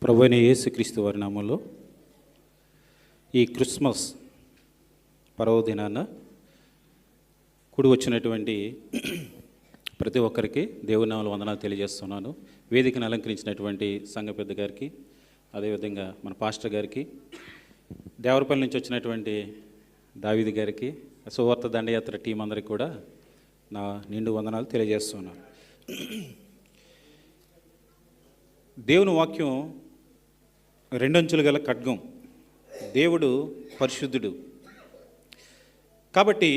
ప్రభువైన యేసుక్రీస్తు వారి నామంలో ఈ క్రిస్మస్ పర్వదినాన కూడి వచ్చినటువంటి ప్రతి ఒక్కరికి దేవుని నామములో వందనాలు తెలియజేస్తున్నాను. వేదికను అలంకరించినటువంటి సంఘ పెద్ద గారికి, అదేవిధంగా మన పాస్టర్ గారికి, దేవరపల్లి నుంచి వచ్చినటువంటి దావీది గారికి, సువార్త దండయాత్ర టీం అందరికీ కూడా నా నిండు వందనాలు తెలియజేస్తున్నాను. దేవుని వాక్యం రెండంచులు గల ఖడ్గం. దేవుడు పరిశుద్ధుడు కాబట్టి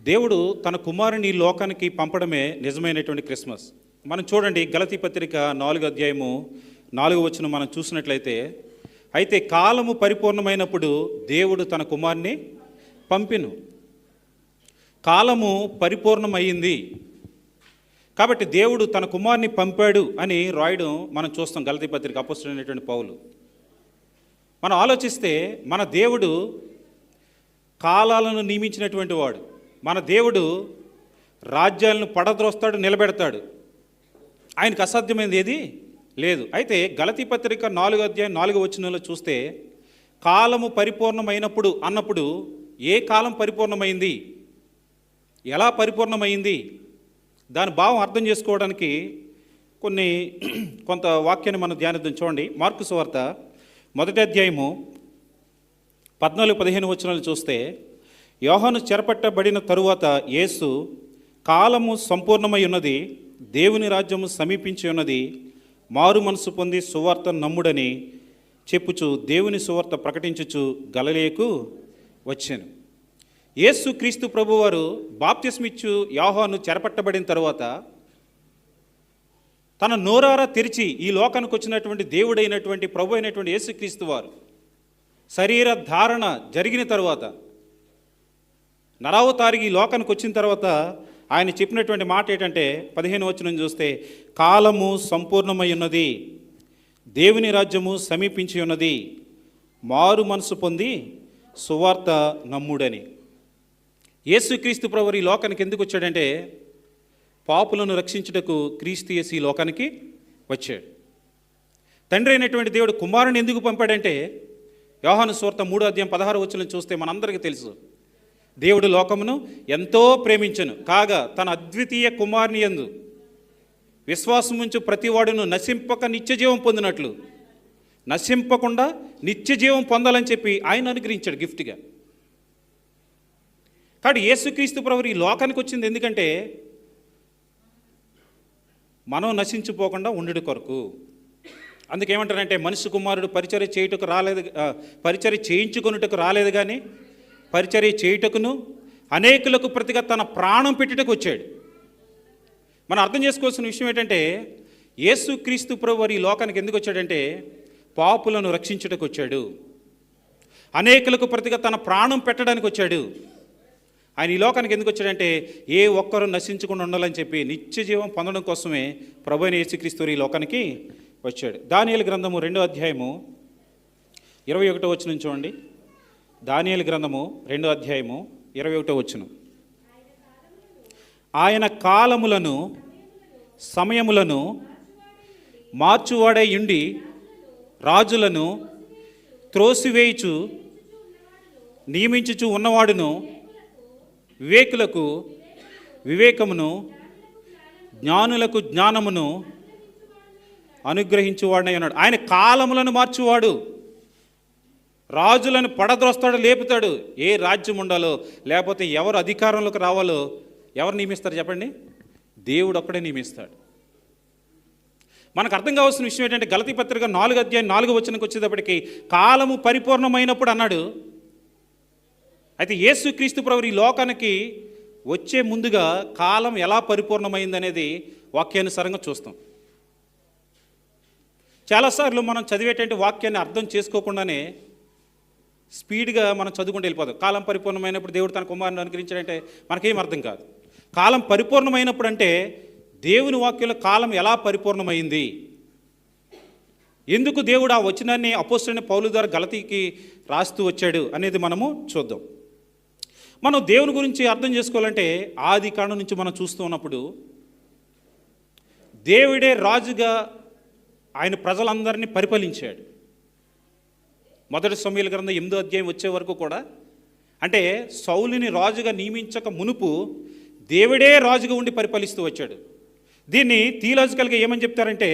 దేవుడు తన కుమారుని ఈ లోకానికి పంపడమే నిజమైనటువంటి క్రిస్మస్. మనం చూడండి, గలతీ పత్రిక 4వ అధ్యాయము 4వ వచనం మనం చూసినట్లయితే, అయితే కాలము పరిపూర్ణమైనప్పుడు దేవుడు తన కుమారుని పంపెను. కాలము పరిపూర్ణమైంది కాబట్టి దేవుడు తన కుమారుని పంపాడు అని రాయడం మనం చూస్తాం. గలతీ పత్రిక అపోస్తలుడైనటువంటి పౌలు. మనం ఆలోచిస్తే మన దేవుడు కాలాలను నియమించినటువంటి వాడు. మన దేవుడు రాజ్యాలను పడద్రోస్తాడు, నిలబెడతాడు. ఆయనకు అసాధ్యమైనది ఏది లేదు. అయితే గలతీ పత్రిక 4వ అధ్యాయం 4వ వచనంలో చూస్తే, కాలము పరిపూర్ణమైనప్పుడు అన్నప్పుడు ఏ కాలం పరిపూర్ణమైంది, ఎలా పరిపూర్ణమైంది, దాని భావం అర్థం చేసుకోవడానికి కొంత వాక్యాన్ని మనం ధ్యానిద్దాం. చూడండి, మార్కు సువార్త 1వ అధ్యాయము 14-15 వచనాలు చూస్తే, యోహాను చెరపట్టబడిన తరువాత యేసు, కాలము సంపూర్ణమై ఉన్నది, దేవుని రాజ్యము సమీపించి ఉన్నది, మారు మనసు పొంది సువార్త నమ్ముడని చెప్పుచు దేవుని సువార్త ప్రకటించుచు గలిలయకు వచ్చాను. యేసు క్రీస్తు ప్రభువారు బాప్తిస్మిచ్చు యోహాను చెరపట్టబడిన తర్వాత తన నోరారా తెరిచి ఈ లోకానికి వచ్చినటువంటి దేవుడైనటువంటి ప్రభు అయినటువంటి యేసుక్రీస్తు వారు శరీర ధారణ జరిగిన తర్వాత, నరావతారికి ఈ లోకానికి వచ్చిన తర్వాత ఆయన చెప్పినటువంటి మాట ఏంటంటే, 15వ వచనం చూస్తే, కాలము సంపూర్ణమై ఉన్నది, దేవుని రాజ్యము సమీపించి ఉన్నది, మారు మనసు పొంది సువార్త నమ్ముడని. యేసుక్రీస్తు ప్రభువు ఈ లోకానికి ఎందుకు వచ్చాడంటే, పాపులను రక్షించుటకు క్రీస్తు యేసు ఈ లోకానికి వచ్చాడు. తండ్రి అయినటువంటి దేవుడు కుమారుని ఎందుకు పంపాడంటే, యోహాను సువార్త 3వ అధ్యాయం 16వ వచనం చూస్తే మనందరికీ తెలుసు, దేవుడు లోకమును ఎంతో ప్రేమించెను, కాగా తన అద్వితీయ కుమారుని యందు విశ్వాసం ఉంచు ప్రతివాడును నశింపక నిత్యజీవం పొందినట్లు, నశింపకుండా నిత్యజీవం పొందాలని చెప్పి ఆయన అనుగ్రహించాడు గిఫ్ట్గా. కాబట్టి యేసుక్రీస్తు ప్రభువు ఈ లోకానికి వచ్చింది ఎందుకంటే, మనం నశించిపోకుండా ఉండుట కొరకు. అందుకేమంటారంటే, మనుష్య కుమారుడు పరిచర్య చేయుటకు రాలేదు, పరిచర్య చేయించుకొనుటకు రాలేదు కానీ పరిచర్య చేయుటకును అనేకులకు ప్రతిగా తన ప్రాణం పెట్టుటకు వచ్చాడు. మనం అర్థం చేసుకోవాల్సిన విషయం ఏంటంటే, యేసుక్రీస్తు ప్రభువు ఈ లోకానికి ఎందుకు వచ్చాడంటే, పాపులను రక్షించుటకు వచ్చాడు, అనేకులకు ప్రతిగా తన ప్రాణం పెట్టడానికి వచ్చాడు. ఆయన ఈ లోకానికి ఎందుకు వచ్చాడంటే, ఏ ఒక్కరూ నశించకుండా ఉండాలని చెప్పి నిత్య జీవం పొందడం కోసమే ప్రభు అయిన యేసుక్రీస్తు ఈ లోకానికి వచ్చాడు. దానియేలు గ్రంథము 2వ అధ్యాయము 21వ వచనం చూడండి. దానియేలు గ్రంథము 2వ అధ్యాయము 21వ వచనం. ఆయన కాలములను సమయములను మార్చువాడై ఉండి రాజులను త్రోసివేయుచు నియమించుచు ఉన్నవాడును, వివేకులకు వివేకమును, జ్ఞానులకు జ్ఞానమును అనుగ్రహించువాడై ఉన్నాడు. ఆయన కాలములను మార్చువాడు, రాజులను పడద్రోస్తాడు, లేపుతాడు. ఏ రాజ్యం ఉండాలో, లేకపోతే ఎవరు అధికారంలోకి రావాలో ఎవరు నియమిస్తారు చెప్పండి? దేవుడు ఒక్కడే నియమిస్తాడు. మనకు అర్థం కావాల్సిన విషయం ఏంటంటే, గలతీ పత్రిక 4వ అధ్యాయం 4వ వచనంకి వచ్చేటప్పటికి కాలము పరిపూర్ణమైనప్పుడు అన్నాడు. అయితే యేసుక్రీస్తు ప్రభువు ఈ లోకానికి వచ్చే ముందుగా కాలం ఎలా పరిపూర్ణమైందనేది వాక్యానుసారంగా చూస్తాం. చాలాసార్లు మనం చదివేటువంటి వాక్యాన్ని అర్థం చేసుకోకుండానే స్పీడ్గా మనం చదువుకుంటూ వెళ్ళిపోతాం. కాలం పరిపూర్ణమైనప్పుడు దేవుడు తన కుమారుని అనుగ్రహించాడంటే మనకేం అర్థం కాదు. కాలం పరిపూర్ణమైనప్పుడు అంటే దేవుని వాక్యంలో కాలం ఎలా పరిపూర్ణమైంది, ఎందుకు దేవుడు ఆ వచనాన్ని అపోస్తలుడైన పౌలు ద్వారా గలతీకి రాస్తూ వచ్చాడు అనేది మనము చూద్దాం. మనం దేవుని గురించి అర్థం చేసుకోవాలంటే ఆది కాండం నుంచి మనం చూస్తూ ఉన్నప్పుడు దేవుడే రాజుగా ఆయన ప్రజలందరినీ పరిపాలించాడు. మొదటి సమూయేలు గ్రంథం 8వ అధ్యాయం వచ్చే వరకు కూడా, అంటే సౌలుని రాజుగా నియమించక మునుపు దేవుడే రాజుగా ఉండి పరిపాలిస్తూ వచ్చాడు. దీన్ని థియలాజికల్గా ఏమని చెప్తారంటే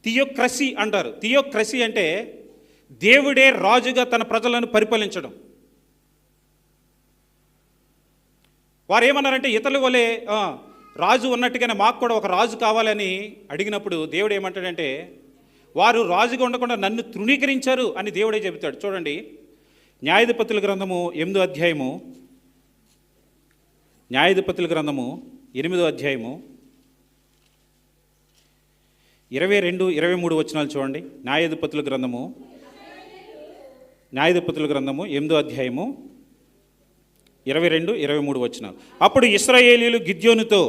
థియోక్రసీ అంటారు. థియోక్రసీ అంటే దేవుడే రాజుగా తన ప్రజలను పరిపాలించడం. వారు ఏమన్నారంటే ఇతరుల వలె రాజు ఉన్నట్టుగానే మాకు కూడా ఒక రాజు కావాలని అడిగినప్పుడు దేవుడు ఏమంటాడంటే వారు రాజుగా ఉండకుండా నన్ను తృణీకరించారు అని దేవుడే చెబుతాడు. చూడండి, న్యాయాధిపతుల గ్రంథము 8వ అధ్యాయము, న్యాయాధిపతుల గ్రంథము 8వ అధ్యాయము 22-23 వచనాలు చూడండి. న్యాయాధిపతుల గ్రంథము 8వ అధ్యాయము 22-23 వచనాలు. అప్పుడు ఇశ్రాయేలీయులు గిద్యోనుతో,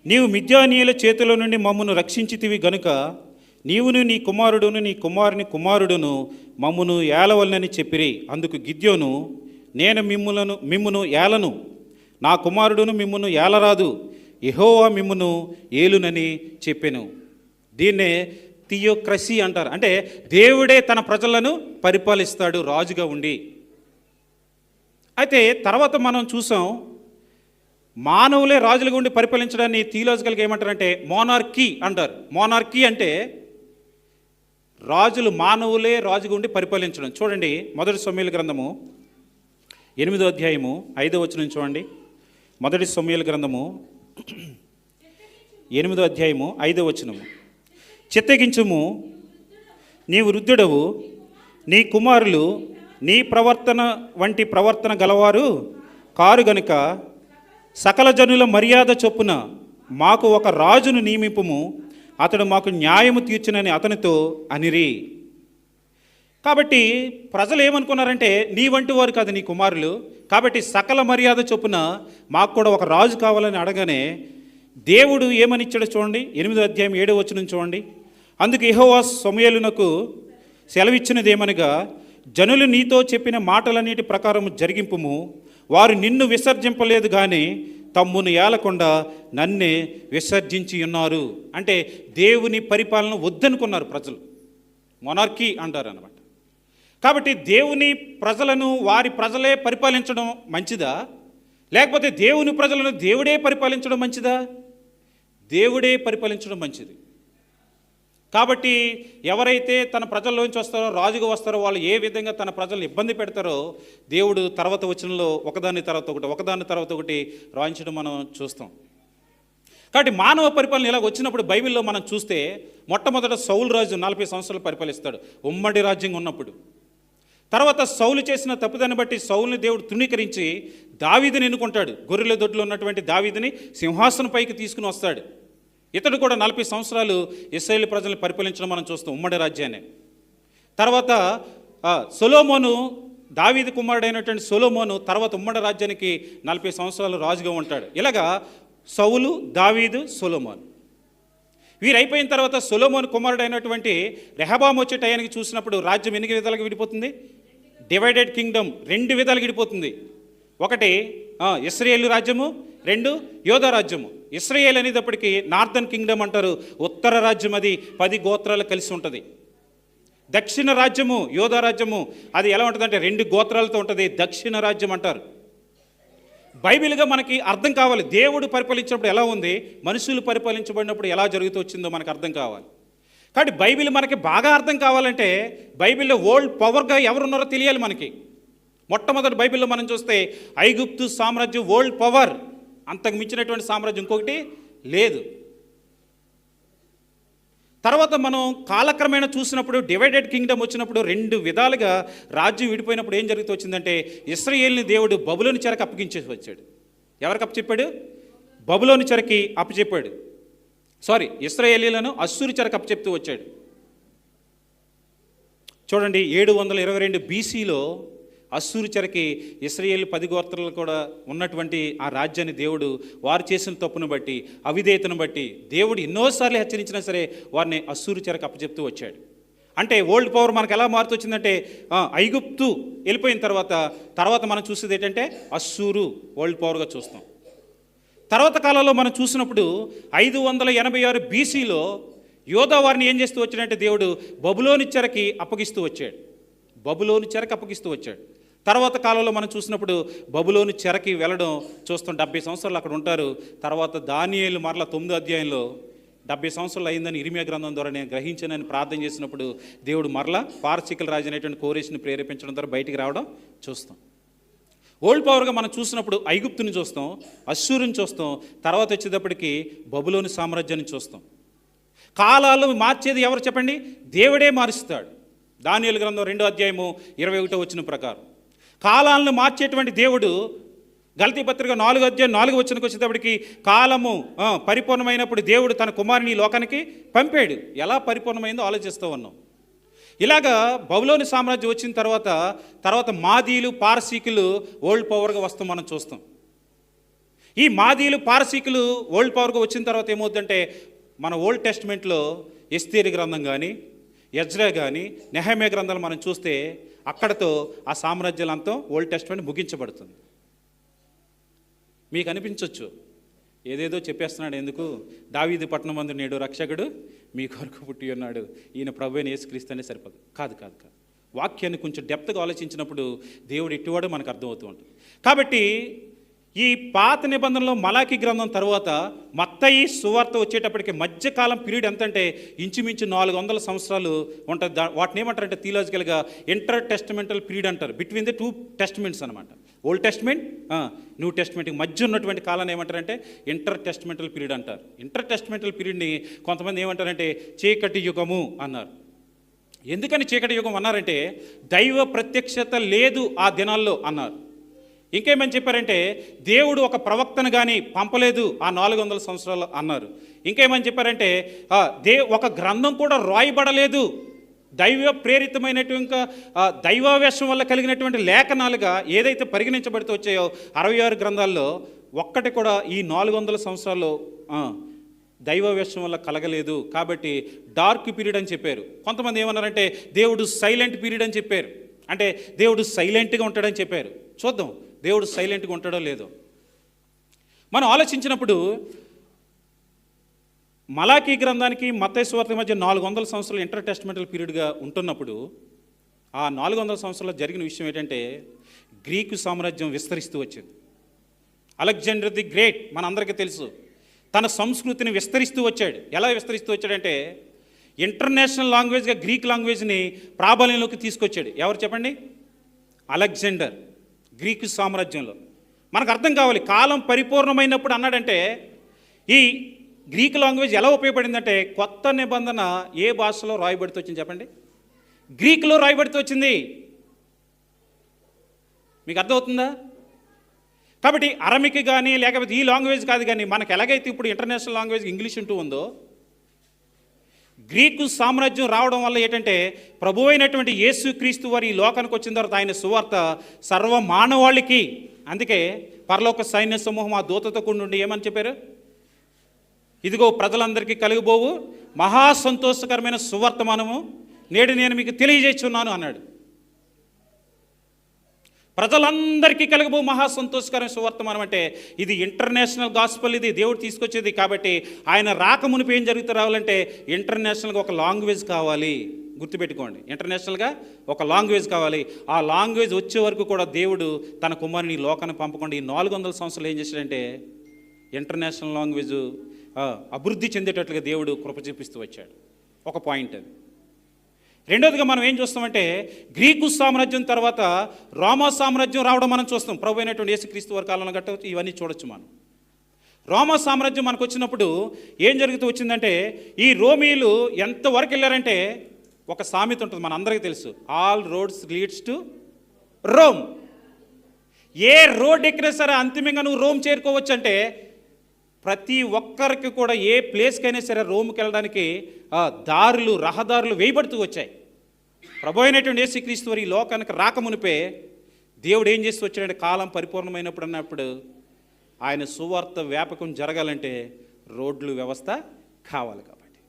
నీవు మిద్యానీయుల చేతిలో నుండి మమ్మను రక్షించితివి గనుక నీవును నీ కుమారుడును నీ కుమారుని కుమారుడును మమ్మును ఏలవలనని చెప్పిరి. అందుకు గిద్యోను, నేను మిమ్మును ఏలను, నా కుమారుడును మిమ్మును ఏలరాదు, యెహోవా మిమ్మును ఏలునని చెప్పెను. దీన్నే థియోక్రసీ అంటారు. అంటే దేవుడే తన ప్రజలను పరిపాలిస్తాడు రాజుగా ఉండి. అయితే తర్వాత మనం చూసాం, మానవులే రాజులుగా ఉండి పరిపాలించడాన్ని థియలాజికల్గా ఏమంటారంటే మోనార్కీ అంటారు. మోనార్కీ అంటే రాజులు, మానవులే రాజుగా ఉండి పరిపాలించడం. చూడండి, మొదటి సమూయేలు గ్రంథము 8వ అధ్యాయము 5వ వచనం చూడండి. మొదటి సమూయేలు గ్రంథము 8వ అధ్యాయము 5వ వచనము. చిత్తగించుము, నీవు వృద్ధుడవు, నీ కుమారులు నీ ప్రవర్తన వంటి ప్రవర్తన గలవారు కారు గనుక సకల జనుల మర్యాద చొప్పున మాకు ఒక రాజును నియమింపుము, అతడు మాకు న్యాయము తీర్చునని అతనితో అనిరి. కాబట్టి ప్రజలు ఏమనుకున్నారంటే నీ వంటి వారు కాదు నీ కుమారులు, కాబట్టి సకల మర్యాద చొప్పున మాకు కూడా ఒక రాజు కావాలని అడగానే దేవుడు ఏమనిచ్చాడో చూడండి. 8వ అధ్యాయం 7వ వచనం చూడండి. అందుకు యెహోవా సమూయేలునకు సెలవిచ్చినదేమనగా, జనులు నీతో చెప్పిన మాటలన్నిటి ప్రకారం జరిగింపుము, వారు నిన్ను విసర్జింపలేదు కానీ తమ్మును ఏలకుండా నన్నే విసర్జించి ఉన్నారు. అంటే దేవుని పరిపాలన వద్దనుకున్నారు ప్రజలు. మొనార్కీ అంటారు అన్నమాట. కాబట్టి దేవుని ప్రజలను వారి ప్రజలే పరిపాలించడం మంచిదా, లేకపోతే దేవుని ప్రజలను దేవుడే పరిపాలించడం మంచిదా? దేవుడే పరిపాలించడం మంచిది. కాబట్టి ఎవరైతే తన ప్రజల్లోంచి వస్తారో, రాజుగా వస్తారో, వాళ్ళు ఏ విధంగా తన ప్రజలను ఇబ్బంది పెడతారో దేవుడు తర్వాత వచనంలో ఒకదాని తర్వాత ఒకటి రాయించడం మనం చూస్తాం. కాబట్టి మానవ పరిపాలన ఇలా వచ్చినప్పుడు బైబిల్లో మనం చూస్తే మొట్టమొదట సౌలు రాజు 40 సంవత్సరాలు పరిపాలిస్తాడు, ఉమ్మడి రాజ్యంగా ఉన్నప్పుడు. తర్వాత సౌలు చేసిన తప్పుదాన్ని బట్టి సౌలుని దేవుడు తృణీకరించి దావీదుని ఎన్నుకుంటాడు. గొర్రెల దొడ్లో ఉన్నటువంటి దావీదుని సింహాసనం పైకి తీసుకుని వస్తాడు. ఇతడు కూడా 40 సంవత్సరాలు ఇశ్రాయేలు ప్రజలను పరిపాలించడం మనం చూస్తాం, ఉమ్మడి రాజ్యాన్ని. తర్వాత సొలొమోను, దావీదు కుమారుడైనటువంటి సొలొమోను తర్వాత ఉమ్మడి రాజ్యానికి 40 సంవత్సరాలు రాజుగా ఉంటాడు. ఇలాగా సౌలు, దావీదు, సొలొమోను వీరు అయిపోయిన తర్వాత సొలొమోను కుమారుడైనటువంటి రెహబాము వచ్చే టయానికి చూసినప్పుడు రాజ్యం ఎన్ని విధాలుగా విడిపోతుంది? డివైడెడ్ కింగ్డమ్ 2 విధాలుగా విడిపోతుంది. ఒకటి ఇశ్రాయేలు రాజ్యము, 2 యోధా రాజ్యము. ఇశ్రాయేల్ అనేటప్పటికీ నార్థన్ కింగ్డమ్ అంటారు, ఉత్తర రాజ్యం, అది 10 గోత్రాలు కలిసి ఉంటుంది. దక్షిణ రాజ్యము యోధా రాజ్యము, అది ఎలా ఉంటుందంటే 2 గోత్రాలతో ఉంటుంది, దక్షిణ రాజ్యం అంటారు. బైబిల్గా మనకి అర్థం కావాలి, దేవుడు పరిపాలించినప్పుడు ఎలా ఉంది, మనుషులు పరిపాలించబడినప్పుడు ఎలా జరుగుతూ వచ్చిందో మనకు అర్థం కావాలి. కాబట్టి బైబిల్ మనకి బాగా అర్థం కావాలంటే బైబిల్లో వరల్డ్ పవర్గా ఎవరున్నారో తెలియాలి మనకి. మొట్టమొదటి బైబిల్లో మనం చూస్తే ఐగుప్తు సామ్రాజ్యం వరల్డ్ పవర్, అంతకు మించినటువంటి సామ్రాజ్యం ఇంకొకటి లేదు. తర్వాత మనం కాలక్రమేణా చూసినప్పుడు డివైడెడ్ కింగ్డమ్ వచ్చినప్పుడు 2 విధాలుగా రాజ్యం విడిపోయినప్పుడు ఏం జరుగుతూ వచ్చిందంటే ఇశ్రాయేలుని దేవుడు బబులోని చెరకు అప్పగించేసి వచ్చాడు. ఎవరికి అప్పచెప్పాడు? బబులోని చెరకి అప్పచెప్పాడు. ఇశ్రాయేలీలను అశ్షూరు చెరకు అప్పచెప్తూ వచ్చాడు. చూడండి, 722 BCలో అశ్షూరు చెరకి ఇశ్రాయేలు 10 గోత్రాలు కూడా ఉన్నటువంటి ఆ రాజ్యాన్ని దేవుడు వారు చేసిన తప్పును బట్టి, అవిధేయతను బట్టి దేవుడు ఎన్నోసార్లు హెచ్చరించినా సరే వారిని అశ్షూరు చెరకు అప్పచెప్తూ వచ్చాడు. అంటే వరల్డ్ పవర్ మనకు ఎలా మారుతూ వచ్చిందంటే ఐగుప్తు వెళ్ళిపోయిన తర్వాత మనం చూసేది ఏంటంటే అశ్షూరు వరల్డ్ పవర్గా చూస్తాం. తర్వాత కాలంలో మనం చూసినప్పుడు 586 BCలో యోధా వారిని ఏం చేస్తూ వచ్చాడంటే దేవుడు బబులోని చెరకి అప్పగిస్తూ వచ్చాడు. బబులోని చెరకి అప్పగిస్తూ వచ్చాడు. తర్వాత కాలంలో మనం చూసినప్పుడు బబులోని చెరకి వెళ్ళడం చూస్తాం. 70 సంవత్సరాలు అక్కడ ఉంటారు. తర్వాత దానియేలు మరలా 9వ అధ్యాయంలో 70 సంవత్సరాలు అయిందని ఇర్మియా గ్రంథం ద్వారా నేను గ్రహించానని ప్రార్థన చేసినప్పుడు దేవుడు మరలా పారసీకుల రాజు అనేటువంటి కోరేషిని ప్రేరేపించడం ద్వారా బయటికి రావడం చూస్తాం. ఓల్డ్ పవర్గా మనం చూసినప్పుడు ఐగుప్తుని చూస్తాం, అశ్షూరుని చూస్తాం, తర్వాత వచ్చేటప్పటికి బబులోని సామ్రాజ్యాన్ని చూస్తాం. కాలాలు మార్చేది ఎవరు చెప్పండి? దేవుడే మారుస్తాడు. దానియేలు గ్రంథం 2వ అధ్యాయము 21వ వచనం ప్రకారం కాలాలను మార్చేటువంటి దేవుడు గలతీ పత్రిక 4వ అధ్యాయం 4వ వచనంకి వచ్చేటప్పటికి కాలము పరిపూర్ణమైనప్పుడు దేవుడు తన కుమారుని ఈ లోకానికి పంపాడు. ఎలా పరిపూర్ణమైందో ఆలోచిస్తూ ఉన్నాం. ఇలాగా బబులోని సామ్రాజ్యం వచ్చిన తర్వాత మాదీలు పారసీకులు ఓల్డ్ పవర్గా వస్తాం మనం చూస్తాం. ఈ మాదీలు పారసీకులు ఓల్డ్ పవర్గా వచ్చిన తర్వాత ఏమవుతుందంటే మన ఓల్డ్ టెస్ట్మెంట్లో ఎస్తేరు గ్రంథం కానీ ఎజ్రా కానీ నెహెమ్యా గ్రంథాలు మనం చూస్తే అక్కడతో ఆ సామ్రాజ్యాలంతా ఓల్డ్ టెస్ట్మెంట్ ముగించబడుతుంది. మీకు అనిపించవచ్చు ఏదేదో చెప్పేస్తున్నాడు ఎందుకు, దావీదు పట్టణమందు నేడు రక్షకుడు మీ కొరకు పుట్టి ఉన్నాడు, ఈయన ప్రభువైన యేసుక్రీస్తు అనే సరిపోదు. కాదు కాదు కాదు వాక్యాన్ని కొంచెం డెప్త్గా ఆలోచించినప్పుడు దేవుడు ఎట్టివాడో మనకు అర్థమవుతూ ఉంటుంది. కాబట్టి ఈ పాత నిబంధనలో మలాకి గ్రంథం తర్వాత మత్తయి సువార్త వచ్చేటప్పటికి మధ్యకాలం పీరియడ్ ఎంత అంటే ఇంచుమించు 400 సంవత్సరాలు ఉంటుంది. వాటిని ఏమంటారంటే థియలాజికల్గా ఇంటర్ టెస్టమెంటల్ పీరియడ్ అంటారు. బిట్వీన్ ది 2 టెస్టమెంట్స్ అనమాట. ఓల్డ్ టెస్టమెంట్ న్యూ టెస్టమెంట్కి మధ్య ఉన్నటువంటి కాలాన్ని ఏమంటారంటే ఇంటర్ టెస్టమెంటల్ పీరియడ్ అంటారు. ఇంటర్ టెస్టమెంటల్ పీరియడ్ని కొంతమంది ఏమంటారంటే చీకటి యుగము అన్నారు. ఎందుకని చీకటి యుగం అన్నారంటే దైవ ప్రత్యక్షత లేదు ఆ దినాల్లో అన్నారు. ఇంకేమని చెప్పారంటే దేవుడు ఒక ప్రవక్తను కానీ పంపలేదు ఆ 400 సంవత్సరాలు అన్నారు. ఇంకేమని చెప్పారంటే ఒక గ్రంథం కూడా రాయబడలేదు. దైవ ప్రేరితమైనటువంటి దైవావేశం వల్ల కలిగినటువంటి లేఖనాలుగా ఏదైతే పరిగణించబడుతూ వచ్చాయో 66 గ్రంథాల్లో ఒక్కటి కూడా ఈ 400 సంవత్సరాల్లో దైవావేశం వల్ల కలగలేదు. కాబట్టి డార్క్ పీరియడ్ అని చెప్పారు. కొంతమంది ఏమన్నారంటే దేవుడు సైలెంట్ పీరియడ్ అని చెప్పారు. అంటే దేవుడు సైలెంట్గా ఉంటాడని చెప్పారు. చూద్దాం దేవుడు సైలెంట్గా ఉంటాడో లేదో. మనం ఆలోచించినప్పుడు మలాకీ గ్రంథానికి మత్తయి సువార్త మధ్య 400 సంవత్సరాలు ఇంటర్ టెస్టమెంటల్ పీరియడ్గా ఉంటున్నప్పుడు ఆ 400 సంవత్సరాల్లో జరిగిన విషయం ఏంటంటే గ్రీకు సామ్రాజ్యం విస్తరిస్తూ వచ్చింది. అలెగ్జాండర్ ది గ్రేట్ మనందరికీ తెలుసు, తన సంస్కృతిని విస్తరిస్తూ వచ్చాడు. ఎలా విస్తరిస్తూ వచ్చాడంటే ఇంటర్నేషనల్ లాంగ్వేజ్గా గ్రీక్ లాంగ్వేజ్ని ప్రాబల్యంలోకి తీసుకొచ్చాడు. ఎవరు చెప్పండి? అలెగ్జాండర్. గ్రీకు సామ్రాజ్యంలో మనకు అర్థం కావాలి కాలం పరిపూర్ణమైనప్పుడు అన్నాడంటే ఈ గ్రీక్ లాంగ్వేజ్ ఎలా ఉపయోగపడిందంటే కొత్త నిబంధన ఏ భాషలో రాయబడుతూ వచ్చింది చెప్పండి? గ్రీకులో రాయబడుతూ వచ్చింది. మీకు అర్థమవుతుందా? కాబట్టి అరమిక్ కానీ లేకపోతే ఈ లాంగ్వేజ్ కాదు కానీ మనకు ఎలాగైతే ఇప్పుడు ఇంటర్నేషనల్ లాంగ్వేజ్ ఇంగ్లీష్ ఉంటూ ఉందో గ్రీకు సామ్రాజ్యం రావడం వల్ల ఏంటంటే ప్రభు అయినటువంటి యేసుక్రీస్తు వారి ఈ లోకానికి వచ్చిన తర్వాత ఆయన సువార్త సర్వ మానవాళికి, అందుకే పరలోక సైన్య సమూహం ఆ దూతతో కూడి ఏమని చెప్పారు? ఇదిగో ప్రజలందరికీ కలుగుబోవు మహా సంతోషకరమైన సువర్తమానము నేడు నేను మీకు తెలియజేస్తున్నాను అన్నాడు. ప్రజలందరికీ కలుగుబో మహా సంతోషకరమైన సువర్తమానం అంటే ఇది ఇంటర్నేషనల్ గాస్పల్, ఇది దేవుడు తీసుకొచ్చేది. కాబట్టి ఆయన రాకమునిపి ఏం జరుగుతూ రావాలంటే ఇంటర్నేషనల్గా ఒక లాంగ్వేజ్ కావాలి. గుర్తుపెట్టుకోండి, ఇంటర్నేషనల్గా ఒక లాంగ్వేజ్ కావాలి. ఆ లాంగ్వేజ్ వచ్చే వరకు కూడా దేవుడు తన కుమారుని లోకాన్ని పంపకుండా ఈ 400 సంవత్సరాలు ఏం చేశాడంటే ఇంటర్నేషనల్ లాంగ్వేజ్ అభివృద్ధి చెందేటట్లుగా దేవుడు కృప చూపిస్తూ వచ్చాడు. ఒక పాయింట్ అది. రెండోదిగా మనం ఏం చూస్తామంటే గ్రీకు సామ్రాజ్యం తర్వాత రోమా సామ్రాజ్యం రావడం మనం చూస్తాం. ప్రభు అయినటువంటి యేసుక్రీస్తు వారి కాలంలో గట్ట ఇవన్నీ చూడొచ్చు మనం. రోమా సామ్రాజ్యం మనకు వచ్చినప్పుడు ఏం జరుగుతూ వచ్చిందంటే ఈ రోమీలు ఎంతవరకు వెళ్ళారంటే ఒక సామెత ఉంటుంది మన అందరికీ తెలుసు, all roads leads to Rome. A road ఎక్కినా సరే అంతిమంగా నువ్వు రోమ్ చేరుకోవచ్చు అంటే ప్రతి ఒక్కరికి కూడా ఏ ప్లేస్కైనా సరే రోమ్కి వెళ్ళడానికి దారులు రహదారులు వేయబడుతూ వచ్చాయి. ప్రభు అయినటువంటి యేసుక్రీస్తు వారి ఈ లోకానికి రాకమునిపే దేవుడు ఏం చేస్తూ వచ్చాడంటే కాలం పరిపూర్ణమైనప్పుడు అన్నప్పుడు ఆయన సువార్త వ్యాపకం జరగాలంటే రోడ్లు వ్యవస్థ కావాలి. కాబట్టి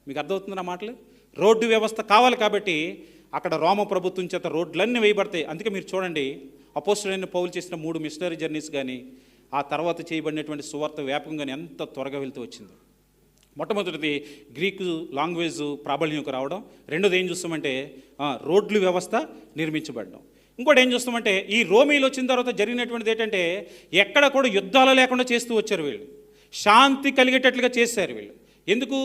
మీకు అర్థమవుతుందా మాటలు? రోడ్డు వ్యవస్థ కావాలి కాబట్టి అక్కడ రోమ ప్రభుత్వం చేత రోడ్లన్నీ వేయబడతాయి. అందుకే మీరు చూడండి అపోస్తలుడైన పౌలు చేసిన 3 మిషనరీ జర్నీస్ కానీ ఆ తర్వాత చేయబడినటువంటి సువార్త వ్యాపకంగా ఎంత త్వరగా వెళ్తూ వచ్చిందో. మొట్టమొదటిది గ్రీకు లాంగ్వేజ్ ప్రాబల్యంకు రావడం. రెండోది ఏం చూస్తామంటే రోడ్లు వ్యవస్థ నిర్మించబడడం. ఇంకోటి ఏం చూస్తామంటే ఈ రోమీలు వచ్చిన తర్వాత జరిగినటువంటిది ఏంటంటే ఎక్కడ కూడా యుద్ధాలు లేకుండా చేస్తూ వచ్చారు వీళ్ళు. శాంతి కలిగేటట్లుగా చేశారు వీళ్ళు. ఎందుకు?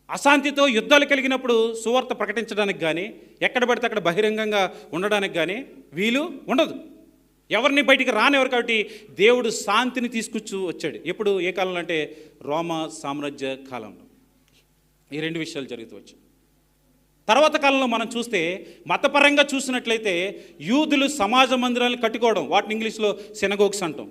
అశాంతితో యుద్ధాలు కలిగినప్పుడు సువార్త ప్రకటించడానికి కానీ ఎక్కడ పడితే అక్కడ బహిరంగంగా ఉండడానికి కానీ వీలు ఉండదు. ఎవరిని బయటికి రానివ్వరు. కాబట్టి దేవుడు శాంతిని తీసుకొచ్చు వచ్చాడు. ఎప్పుడు? ఏ కాలంలో అంటే రోమా సామ్రాజ్య కాలంలో ఈ రెండు విషయాలు జరుగుతూ వచ్చాయి. తర్వాత కాలంలో మనం చూస్తే మతపరంగా చూసినట్లయితే యూదులు సమాజ మందిరాలు కట్టుకోవడం, వాటిని ఇంగ్లీష్లో సినగోగ్స్ అంటాం.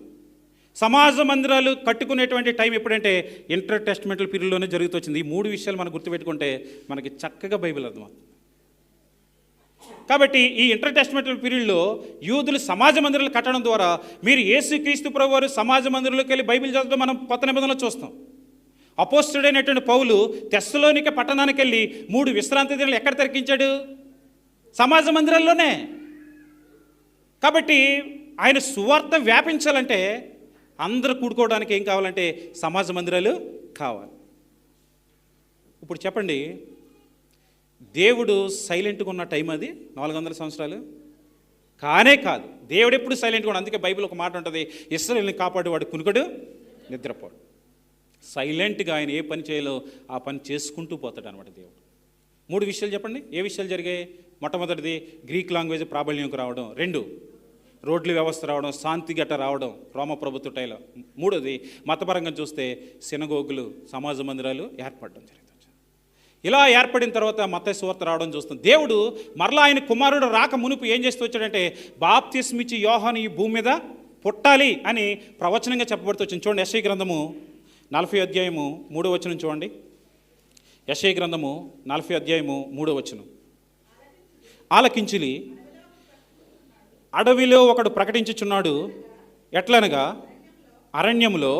సమాజ మందిరాలు కట్టుకునేటువంటి టైం ఎప్పుడంటే ఇంటర్ టెస్టమెంటల్ పీరియడ్లోనే జరుగుతూ వచ్చింది. ఈ మూడు విషయాలు మనం గుర్తుపెట్టుకుంటే మనకి చక్కగా బైబిల్ అర్థమవుతుంది. కాబట్టి ఈ ఇంటర్ టెస్టమెంటల్ పీరియడ్లో యూదులు సమాజ మందిరాలు కట్టడం ద్వారా మీరు యేసుక్రీస్తు ప్రభువారు సమాజ మందిరంలోకి వెళ్ళి బైబిల్ చదవడం మనం కొత్త నిబంధనలో చూస్తాం. అపోస్తలుడైనటువంటి పౌలు తెస్సలోనిక పట్టణానికి వెళ్ళి 3 విశ్రాంతి దినాలు ఎక్కడ తరికించాడు? సమాజ మందిరాల్లోనే. కాబట్టి ఆయన సువార్త వ్యాపించాలంటే అందరూ కూడుకోవడానికి ఏం కావాలంటే సమాజ మందిరాలు కావాలి. ఇప్పుడు చెప్పండి, దేవుడు సైలెంట్గా ఉన్న టైం అది 400 సంవత్సరాలు కానే కాదు. దేవుడు ఎప్పుడు సైలెంట్గా ఉన్నాడు. అందుకే బైబిల్ ఒక మాట ఉంటుంది, ఇశ్రాయేలుని కాపాడేవాడు కునుకడు నిద్రపోడు. సైలెంట్గా ఆయన ఏ పని చేయాలో ఆ పని చేసుకుంటూ పోతాడు అనమాట దేవుడు. 3 విషయాలు చెప్పండి, ఏ విషయాలు జరిగాయి? మొట్టమొదటిది గ్రీక్ లాంగ్వేజ్ ప్రాబల్యంకు రావడం. 2 రోడ్ల వ్యవస్థ రావడం, శాంతి గట్ట రావడం రోమ ప్రభుత్వ టైలో. 3వది మతపరంగా చూస్తే సినగోగులు సమాజ మందిరాలు ఏర్పడడం జరుగుతుంది. ఇలా ఏర్పడిన తర్వాత మత్తయి సువార్త రావడం చూస్తాం. దేవుడు మరలా ఆయన కుమారుడు రాక మునుపు ఏం చేస్తూ వచ్చాడంటే బాప్తిస్మిచ్చి యోహాను ఈ భూమి మీద పుట్టాలి అని ప్రవచనంగా చెప్పబడుతూ వచ్చింది. చూడండి, యెషయా గ్రంథము 40వ అధ్యాయము 3వ వచనం చూడండి. యెషయా గ్రంథము 40వ అధ్యాయము 3వ వచనం. ఆలకించిలి, అడవిలో ఒకడు ప్రకటించుచున్నాడు, ఎట్లనగా అరణ్యములో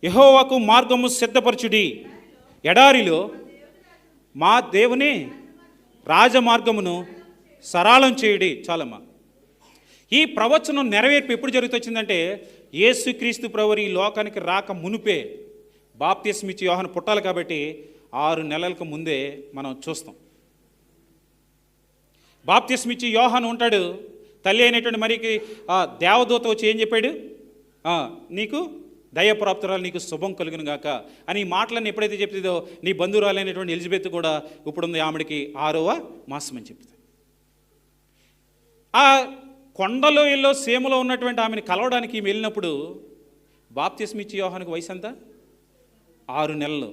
యెహోవాకు మార్గము సిద్ధపరచుడి, ఎడారిలో మా దేవుని రాజమార్గమును సరళం చేయుడి. చాలమ్మా. ఈ ప్రవచనం నెరవేర్పు ఎప్పుడు జరుగుతొచ్చిందంటే యేసుక్రీస్తు ప్రభువు ఈ లోకానికి రాక మునుపే బాప్తిస్మిచ్చి యోహాను పుట్టాలి. కాబట్టి 6 నెలలకు ముందే మనం చూస్తాం. బాప్తిస్మిచ్చి యోహాను ఉంటాడు. తల్లి అయినటువంటి మరికి దేవదూత వచ్చి ఏం చెప్పాడు? నీకు దయప్రాప్తురాలు, నీకు శుభం కలుగును గాక అని ఈ మాటలన్నీ ఎప్పుడైతే చెప్తుందో నీ బంధువురాలైనటువంటి ఎలిజబెత్ కూడా ఇప్పుడుంది ఆమెడికి 6వ మాసం అని చెప్తుంది. ఆ కొండలో ఇల్లో సీమలో ఉన్నటువంటి ఆమెను కలవడానికి ఈమె వెళ్ళినప్పుడు బాప్తిస్మిచ్చి యోహానుకు వయసు ఎంత? 6 నెలలు.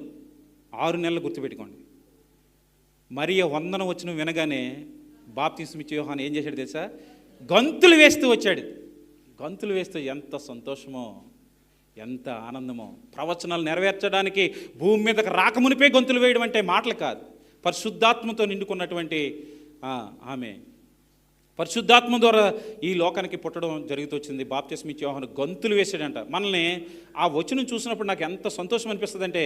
6 నెలలు గుర్తుపెట్టుకోండి. మరియ వందనం వచ్చిన వినగానే బాప్తిస్మిచ్చి యోహాను ఏం చేశాడు తెలుసా? గంతులు వేస్తూ వచ్చాడు. గంతులు వేస్తూ ఎంత సంతోషమో, ఎంత ఆనందమో. ప్రవచనాలు నెరవేర్చడానికి భూమి మీదకి రాకమునిపే గొంతులు వేయడం అంటే మాటలు కాదు. పరిశుద్ధాత్మతో నిండుకున్నటువంటి ఆమె పరిశుద్ధాత్మ ద్వారా ఈ లోకానికి పుట్టడం జరుగుతూ వచ్చింది. బాప్తిస్మిచ్చి యోహాను గంతులు వేసాడంట. మనల్ని ఆ వచనం చూసినప్పుడు నాకు ఎంత సంతోషం అనిపిస్తుంది అంటే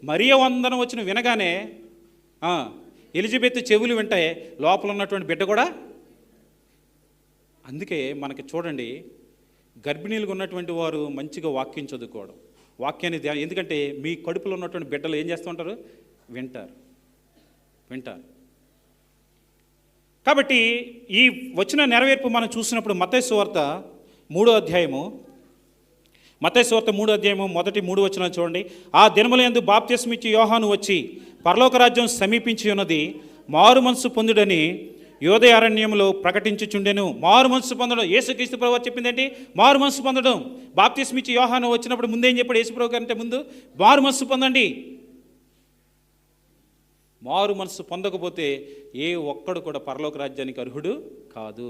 మరియ వందనం వచ్చిన వినగానే ఎలిజబెత్ చెవులు వింటాయి, లోపల ఉన్నటువంటి బిడ్డ కూడా. అందుకే మనకి చూడండి, గర్భిణీలుగా ఉన్నటువంటి వారు మంచిగా వాక్యం చదువుకోవడం, వాక్యాన్ని ధ్యానం. ఎందుకంటే మీ కడుపులో ఉన్నటువంటి బిడ్డలు ఏం చేస్తూ ఉంటారు? వింటారు. కాబట్టి ఈ వచ్చిన నెరవేర్పు మనం చూసినప్పుడు మత్తయి సువార్త 3వ అధ్యాయము 3వ మొదటి 3 వచనాలు చూడండి. ఆ దినములందు బాప్తిస్మిచ్చి యోహాను వచ్చి పరలోక రాజ్యం సమీపించి ఉన్నది, మారు మనసు పొందుడని యోదయ అరణ్యంలో ప్రకటించుచుండెను. మారు మనసు పొందడం యేసుక్రీస్తు ప్రభువు చెప్పిందేంటి? మారు మనసు పొందడం. బాప్తిస్మిచ్చి యోహాను వచ్చినప్పుడు ముందేం చెప్పాడు యేసు ప్రభు గారంటే? ముందు మారు మనసు పొందండి. మారు మనసు పొందకపోతే ఏ ఒక్కడు కూడా పరలోక రాజ్యానికి అర్హుడు కాదు.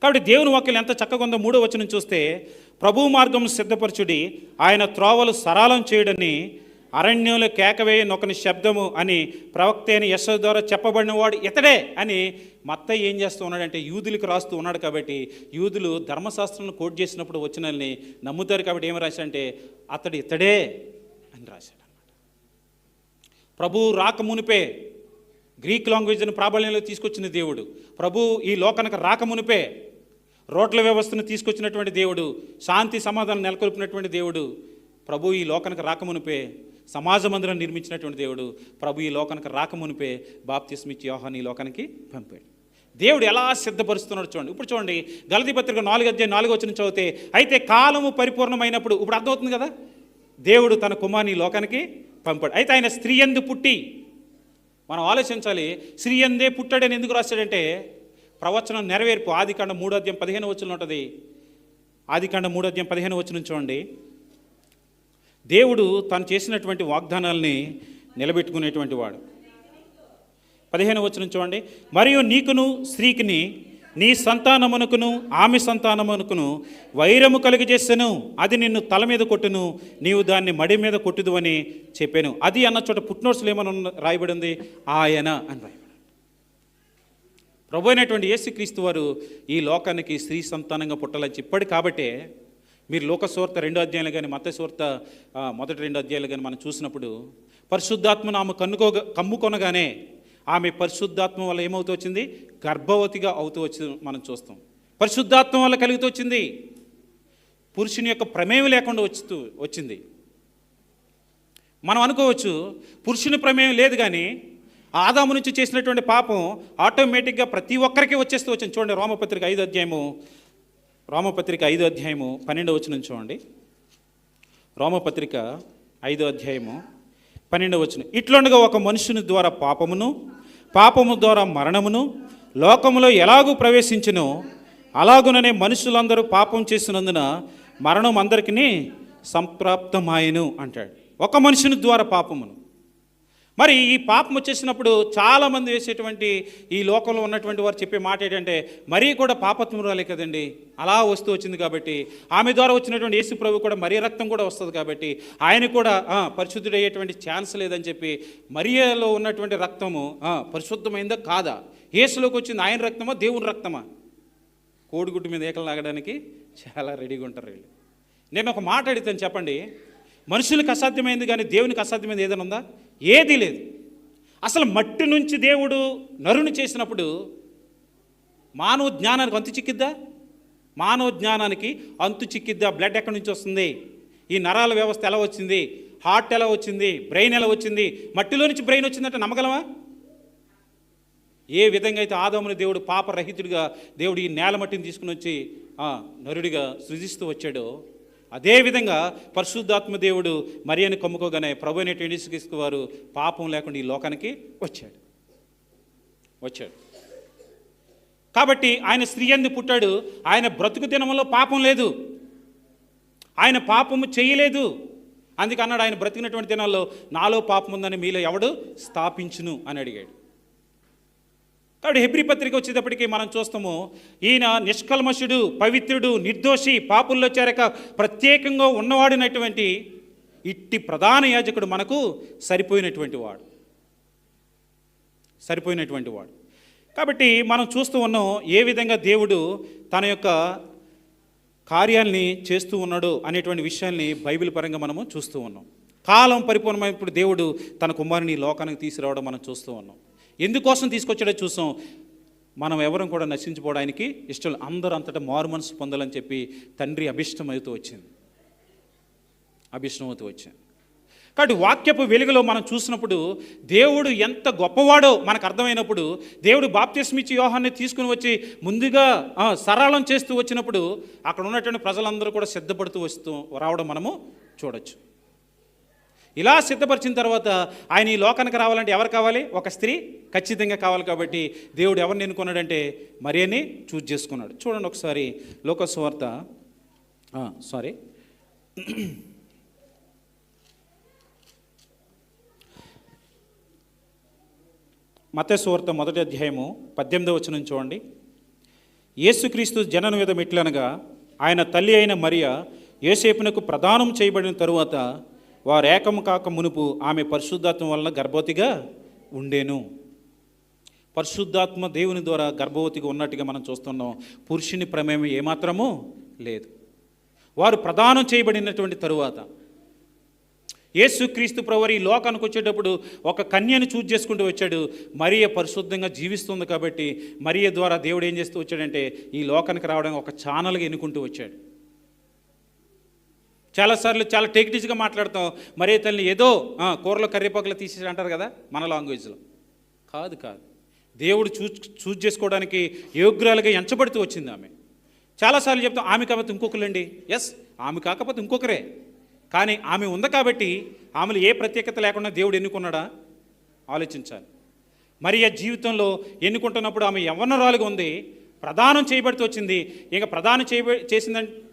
కాబట్టి దేవుని వాక్యం ఎంత చక్కగా ఉందో 3వ వచనం చూస్తే, ప్రభు మార్గం సిద్ధపరచుడి, ఆయన త్రోవలు సరళం చేయడని అరణ్యంలో కేకవేయ నొకని శబ్దము అని ప్రవక్త అయిన యెషయా ద్వారా చెప్పబడిన వాడు ఇతడే అని మత్తయి ఏం చేస్తూ ఉన్నాడంటే యూదులకు రాస్తూ ఉన్నాడు. కాబట్టి యూదులు ధర్మశాస్త్రంలో కోట్ చేసినప్పుడు వచనాల్ని నమ్ముతారు. కాబట్టి ఏమి రాశాడంటే అతడు ఇతడే అని రాశాడు అన్నమాట. ప్రభు రాకమునిపే గ్రీక్ లాంగ్వేజ్ని ప్రాబల్యంలో తీసుకొచ్చిన దేవుడు, ప్రభు ఈ లోకానికి రాకమునిపే రోడ్ల వ్యవస్థను తీసుకొచ్చినటువంటి దేవుడు, శాంతి సమాధానం నెలకొల్పినటువంటి దేవుడు ప్రభు ఈ లోకానికి రాకమునిపే సమాజ మందిరం నిర్మించినటువంటి దేవుడు ప్రభు ఈ లోకానికి రాకమునిపే బాప్తిస్మిచ్చి యోహాను ఈ లోకానికి పంపాడు. దేవుడు ఎలా సిద్ధపరుస్తున్నాడు చూడండి. ఇప్పుడు చూడండి, గలతీ పత్రిక 4:4 చదివితే, అయితే కాలము పరిపూర్ణమైనప్పుడు, ఇప్పుడు అర్థమవుతుంది కదా, దేవుడు తన కుమారుని ఈ లోకానికి పంపాడు. అయితే ఆయన స్త్రీ యందు పుట్టి, మనం ఆలోచించాలి, స్త్రీ యందే పుట్టాడని ఎందుకు రాశాడంటే ప్రవచనం నెరవేర్పు. ఆదికాండం 3:15 ఉంటుంది. ఆదికాండం 3:15 చూడండి. దేవుడు తాను చేసినటువంటి వాగ్దానాల్ని నిలబెట్టుకునేటువంటి వాడు. 15 చూడండి. మరియు నీకును స్త్రీకిని నీ సంతానమునకును ఆమె సంతానమునకును వైరము కలిగజేసెను, అది నిన్ను తల మీద కొట్టును, నీవు దాన్ని మడి మీద కొట్టుదు అని చెప్పాను. అది అన్న చోట పుట్నోట్స్లో ఏమని రాయబడి ఉంది? ఆయన అని రాయబడి. ప్రభు అయినటువంటి యేసుక్రీస్తు వారు ఈ లోకానికి స్త్రీ సంతానంగా పుట్టాలని చెప్పాడు. కాబట్టే మీరు లోకసువార్త 2 కానీ మత్తయి సువార్త మొదటి 2 కానీ మనం చూసినప్పుడు పరిశుద్ధాత్మను ఆమె కమ్ముకొనగానే ఆమె పరిశుద్ధాత్మ వల్ల ఏమవుతూ వచ్చింది? గర్భవతిగా అవుతూ వచ్చి మనం చూస్తాం. పరిశుద్ధాత్మ వల్ల కలుగుతూ వచ్చింది. పురుషుని యొక్క ప్రమేయం లేకుండా వచ్చింది. మనం అనుకోవచ్చు పురుషుని ప్రమేయం లేదు, కానీ ఆదాము నుంచి చేసినటువంటి పాపం ఆటోమేటిక్గా ప్రతి ఒక్కరికి వచ్చేస్తూ వచ్చింది. చూడండి, రోమపత్రిక 5:12 చూడండి. రోమపత్రిక 5:12 ఇట్లుండగా ఒక మనుషుని ద్వారా పాపము ద్వారా మరణమును లోకములో ఎలాగూ ప్రవేశించునో అలాగుననే మనుషులందరూ పాపం చేసినందున మరణం అందరికీ సంప్రాప్తమాయను అంటాడు. ఒక మనుషుని ద్వారా పాపమును. మరి ఈ పాపం వచ్చేసినప్పుడు చాలామంది వేసేటువంటి ఈ లోకంలో ఉన్నటువంటి వారు చెప్పే మాట ఏంటంటే, మరీ కూడా పాపత్మురాలే కదండి, అలా వస్తూ వచ్చింది కాబట్టి, ఆమె ద్వారా వచ్చినటువంటి యేసు ప్రభు కూడా మరీ రక్తం కూడా వస్తుంది కాబట్టి ఆయన కూడా పరిశుద్ధుడయ్యేటువంటి ఛాన్స్ లేదని చెప్పి, మరియలో ఉన్నటువంటి రక్తము పరిశుద్ధమైందా కాదా, యేసులోకి వచ్చింది ఆయన రక్తమా దేవుని రక్తమా, కోడిగుడ్డు మీద ఏకలు లాగడానికి చాలా రెడీగా ఉంటారు వీళ్ళు. నేను ఒక మాట అడుగుతాను, చెప్పండి, మనుషులకు అసాధ్యమైంది కానీ దేవునికి అసాధ్యమైంది ఏదైనా ఉందా? ఏదీ లేదు. అసలు మట్టి నుంచి దేవుడు నరుని చేసినప్పుడు మానవ జ్ఞానానికి అంతు చిక్కిద్దా? మానవ జ్ఞానానికి అంతు చిక్కిద్దా? బ్లడ్ ఎక్కడి నుంచి వస్తుంది? ఈ నరాల వ్యవస్థ ఎలా వచ్చింది? హార్ట్ ఎలా వచ్చింది? బ్రెయిన్ ఎలా వచ్చింది? మట్టిలో నుంచి బ్రెయిన్ వచ్చిందంటే నమ్మగలమా? ఏ విధంగా అయితే ఆదాముని దేవుడు పాపరహితుడిగా దేవుడు ఈ నేల మట్టిని తీసుకుని వచ్చి నరుడిగా సృజిస్తూ వచ్చాడో, అదేవిధంగా పరిశుద్ధాత్మ దేవుడు మరియని కమ్ముకోగానే ప్రభు అయినటువంటి యేసుక్రీస్తు వారు పాపం లేకుండా ఈ లోకానికి వచ్చాడు. కాబట్టి ఆయన స్త్రీ యందు పుట్టాడు. ఆయన బ్రతుకు దినములో పాపం లేదు, ఆయన పాపము చేయలేదు. అందుకే అన్నాడు, ఆయన బ్రతికినటువంటి దినాల్లో నాలో పాపం ఉందని మీలో ఎవడు స్థాపించును అని అడిగాడు. కాబట్టి హెబ్రీ పత్రిక వచ్చేటప్పటికి మనం చూస్తాము, ఈయన నిష్కల్మషుడు, పవిత్రుడు, నిర్దోషి, పాపుల్లో చేరక ప్రత్యేకంగా ఉన్నవాడినటువంటి ఇట్టి ప్రధాన యాజకుడు మనకు సరిపోయినటువంటి వాడు. కాబట్టి మనం చూస్తూ ఉన్నాం ఏ విధంగా దేవుడు తన యొక్క కార్యాల్ని చేస్తూ ఉన్నాడు అనేటువంటి విషయాల్ని బైబిల్ పరంగా మనము చూస్తూ ఉన్నాం. కాలం పరిపూర్ణమైనప్పుడు దేవుడు తన కుమారుని లోకానికి తీసుకురావడం మనం చూస్తూ ఉన్నాం. ఎందుకోసం తీసుకొచ్చాడో చూసాం. మనం ఎవరం కూడా నశించిపోవడానికి ఇష్టం, అందరూ అంతటా మారు మనసు పొందాలని చెప్పి తండ్రి అభిష్టమవుతూ వచ్చింది. కాబట్టి వాక్యపు వెలుగులో మనం చూసినప్పుడు దేవుడు ఎంత గొప్పవాడో మనకు అర్థమైనప్పుడు, దేవుడు బాప్తిస్మిచ్చి యోహాన్ని తీసుకుని వచ్చి ముందుగా సరళం చేస్తూ వచ్చినప్పుడు అక్కడ ఉన్నటువంటి ప్రజలందరూ కూడా సిద్ధపడుతూ రావడం మనము చూడొచ్చు. ఇలా సిద్ధపరిచిన తర్వాత ఆయన ఈ లోకానికి రావాలంటే ఎవరు కావాలి? ఒక స్త్రీ ఖచ్చితంగా కావాలి. కాబట్టి దేవుడు ఎవరిని ఎన్నుకున్నాడంటే మరియని చూజ్ చేసుకున్నాడు. చూడండి ఒకసారి లోకసువార్త మత్తయి సువార్త 1:18 చూడండి. యేసుక్రీస్తు జనన విధం ఎట్లనగా ఆయన తల్లి అయిన మరియ యోసేపునకు ప్రదానం చేయబడిన తరువాత వారు ఏకము కాక మునుపు ఆమె పరిశుద్ధాత్మ వలన గర్భవతిగా ఉండేను. పరిశుద్ధాత్మ దేవుని ద్వారా గర్భవతిగా ఉన్నట్టుగా మనం చూస్తున్నాం. పురుషుని ప్రమేయం ఏమాత్రమూ లేదు. వారు ప్రదానం చేయబడినటువంటి తరువాత యేసుక్రీస్తు ప్రభువు ఈ లోకానికి వచ్చేటప్పుడు ఒక కన్యను చూజ్ చేసుకుంటూ వచ్చాడు. మరియ పరిశుద్ధంగా జీవిస్తుంది కాబట్టి మరియ ద్వారా దేవుడు ఏం చేస్తూ వచ్చాడంటే ఈ లోకానికి రావడానికి ఒక ఛానల్గా ఎన్నుకుంటూ వచ్చాడు. చాలాసార్లు చాలా టేకిటీజ్గా మాట్లాడతాం. మరే తల్లి ఏదో కూరలో కర్రీపాకులు తీసేసి అంటారు కదా మన లాంగ్వేజ్లో. కాదు కాదు, దేవుడు చూజ్ చేసుకోవడానికి యోగ్యురాలుగా ఎంచబడుతూ వచ్చింది ఆమె. చాలాసార్లు చెప్తాం ఆమె కాకపోతే ఇంకొకరండి. ఎస్, ఆమె కాకపోతే ఇంకొకరే, కానీ ఆమె ఉంది కాబట్టి ఆమెలో ఏ ప్రత్యేకత లేకుండా దేవుడు ఎన్నుకున్నాడా ఆలోచించాలి. మరి ఆ జీవితంలో ఎన్నుకుంటున్నప్పుడు ఆమె యవ్వనరాలుగా ఉంది, ప్రదానం చేయబడుతూ వచ్చింది. ఇంకా ప్రదానం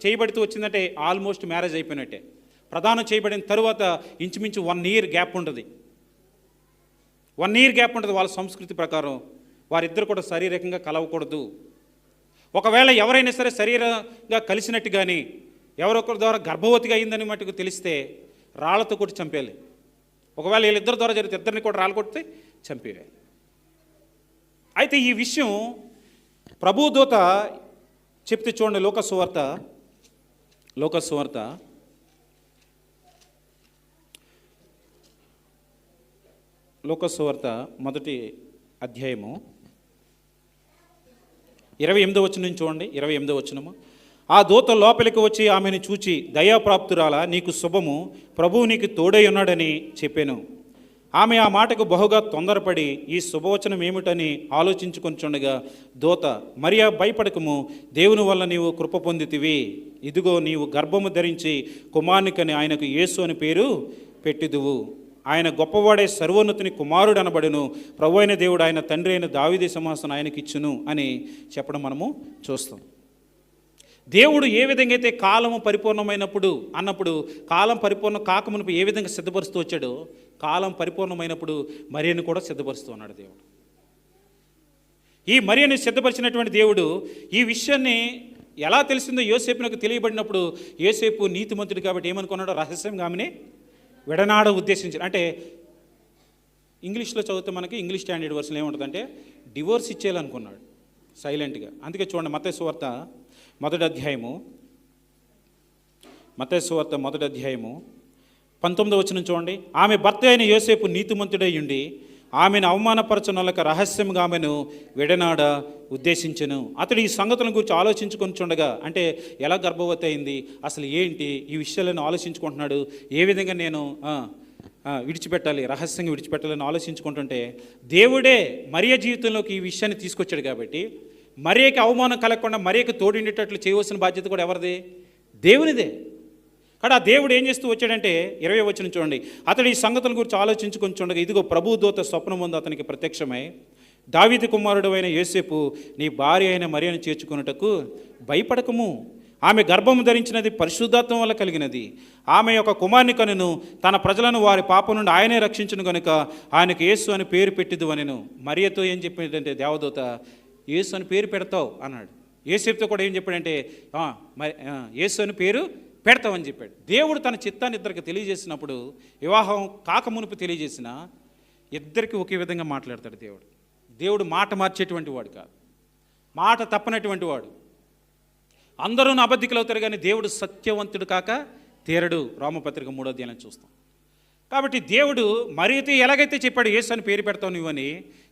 చేయబడుతూ వచ్చిందంటే ఆల్మోస్ట్ మ్యారేజ్ అయిపోయినట్టే. ప్రదానం చేయబడిన తరువాత ఇంచుమించు 1 year గ్యాప్ ఉంటుంది. 1 year గ్యాప్ ఉంటుంది. వాళ్ళ సంస్కృతి ప్రకారం వారిద్దరు కూడా శారీరకంగా కలవకూడదు. ఒకవేళ ఎవరైనా సరే శరీరంగా కలిసినట్టు కానీ ఎవరొకరి ద్వారా గర్భవతిగా అయిందని మటుకు తెలిస్తే రాళ్లతో కొట్టి చంపేయాలి. ఒకవేళ వీళ్ళిద్దరి ద్వారా జరిగితే ఇద్దరిని కూడా రాళ్ళు కొడితే చంపేయాలి. అయితే ఈ విషయం ప్రభుదూత చెప్తే చూడండి, లోకసువార్త మొదటి అధ్యాయము 28వ వచనం చూడండి. 28వ వచనము. ఆ దూత లోపలికి వచ్చి ఆమెను చూచి, దయాప్రాప్తురాలా, నీకు శుభము, ప్రభువు నీకు తోడై ఉన్నాడని చెప్పాను. ఆమె ఆ మాటకు బహుగా తొందరపడి ఈ శుభవచనం ఏమిటని ఆలోచించుకొనిచుండగా దూత, మరియా భయపడకము, దేవుని వల్ల నీవు కృప పొందితివి. ఇదిగో నీవు గర్భము ధరించి కుమారునికని ఆయనకు యేసు అని పేరు పెట్టిదువు. ఆయన గొప్పవాడే సర్వోన్నతుని కుమారుడు అనబడును. ప్రభు అయిన దేవుడు ఆయన తండ్రి అయిన దావీదు సింహాసనం ఆయనకి ఇచ్చును అని చెప్పడం మనము చూస్తాం. దేవుడు ఏ విధంగా అయితే కాలము పరిపూర్ణమైనప్పుడు అన్నప్పుడు, కాలం పరిపూర్ణం కాకమునుపు ఏ విధంగా సిద్ధపరుస్తూ వచ్చాడో, కాలం పరిపూర్ణమైనప్పుడు మరియను కూడా సిద్ధపరుస్తూ ఉన్నాడు దేవుడు. ఈ మరియను సిద్ధపరిచినటువంటి దేవుడు ఈ విషయాన్ని ఎలా తెలిసిందో యోసేపునకు తెలియబడినప్పుడు, యోసేపు నీతిమంతుడు కాబట్టి ఏమనుకున్నాడో, రహస్యంగా ఆమెని విడనాడ ఉద్దేశించాడు. అంటే ఇంగ్లీష్లో చదివితే మనకి ఇంగ్లీష్ స్టాండర్డ్ వర్షన్లో ఏముంటుందంటే డివోర్స్ ఇచ్చేయాలనుకున్నాడు సైలెంట్గా. అందుకే చూడండి, మత్తయి సువార్త మొదటి అధ్యాయము 19వ వచనం చూడండి. ఆమె భర్త అయిన యోసేపు నీతిమంతుడై ఉండి ఆమెను అవమానపరచనొల్లక రహస్యంగా ఆమెను విడనాడ ఉద్దేశించెను. అతడు ఈ సంగతులను గురించి ఆలోచించుకొని చూడగా, అంటే ఎలా గర్భవతి అయింది, అసలు ఏంటి, ఈ విషయాలను ఆలోచించుకుంటున్నాడు. ఏ విధంగా నేను విడిచిపెట్టాలి, రహస్యంగా విడిచిపెట్టాలని ఆలోచించుకుంటుంటే దేవుడే మరియ జీవితంలోకి ఈ విషయాన్ని తీసుకొచ్చాడు. కాబట్టి మరియకి అవమానం కలగకుండా మరియకి తోడిండేటట్లు చేయవలసిన బాధ్యత కూడా ఎవరిది? దేవునిదే. కానీ ఆ దేవుడు ఏం చేస్తూ వచ్చాడంటే 20వ వచనం చూడండి. అతడు ఈ సంగతుల గురించి ఆలోచించుకొని చూడగా ఇదిగో ప్రభు దూత స్వప్నం ముందు అతనికి ప్రత్యక్షమై, దావీదు కుమారుడు అయిన యోసేపు, నీ భార్య అయిన మరియను చేర్చుకొనుటకు భయపడకము. ఆమె గర్భము ధరించినది పరిశుద్ధాత్వం వల్ల కలిగినది. ఆమె యొక్క కుమారుని కనును, తన ప్రజలను వారి పాపం నుండి ఆయనే రక్షించును కనుక ఆయనకు యేసు అని పేరు పెట్టిదు అనెను. మరియతో ఏం చెప్పాడంటే దేవదూత, యేసు అని పేరు పెడతావు అన్నాడు. యోసేపుతో కూడా ఏం చెప్పాడంటే యేసు అని పేరు పెడతామని చెప్పాడు. దేవుడు తన చిత్తాన్ని ఇద్దరికి తెలియజేసినప్పుడు, వివాహం కాక మునుపు తెలియజేసిన ఇద్దరికి ఒకే విధంగా మాట్లాడతాడు దేవుడు. దేవుడు మాట మార్చేటువంటి వాడు కాదు, మాట తప్పనటువంటి వాడు. అందరూ అబద్ధికులు అవుతారు కానీ దేవుడు సత్యవంతుడు కాక తీరడు. రోమపత్రిక 3వ అధ్యాయం చూస్తాం. కాబట్టి దేవుడు మరియతో ఎలాగైతే చెప్పాడు యేసు అని పేరు పెడతావు నువ్వని,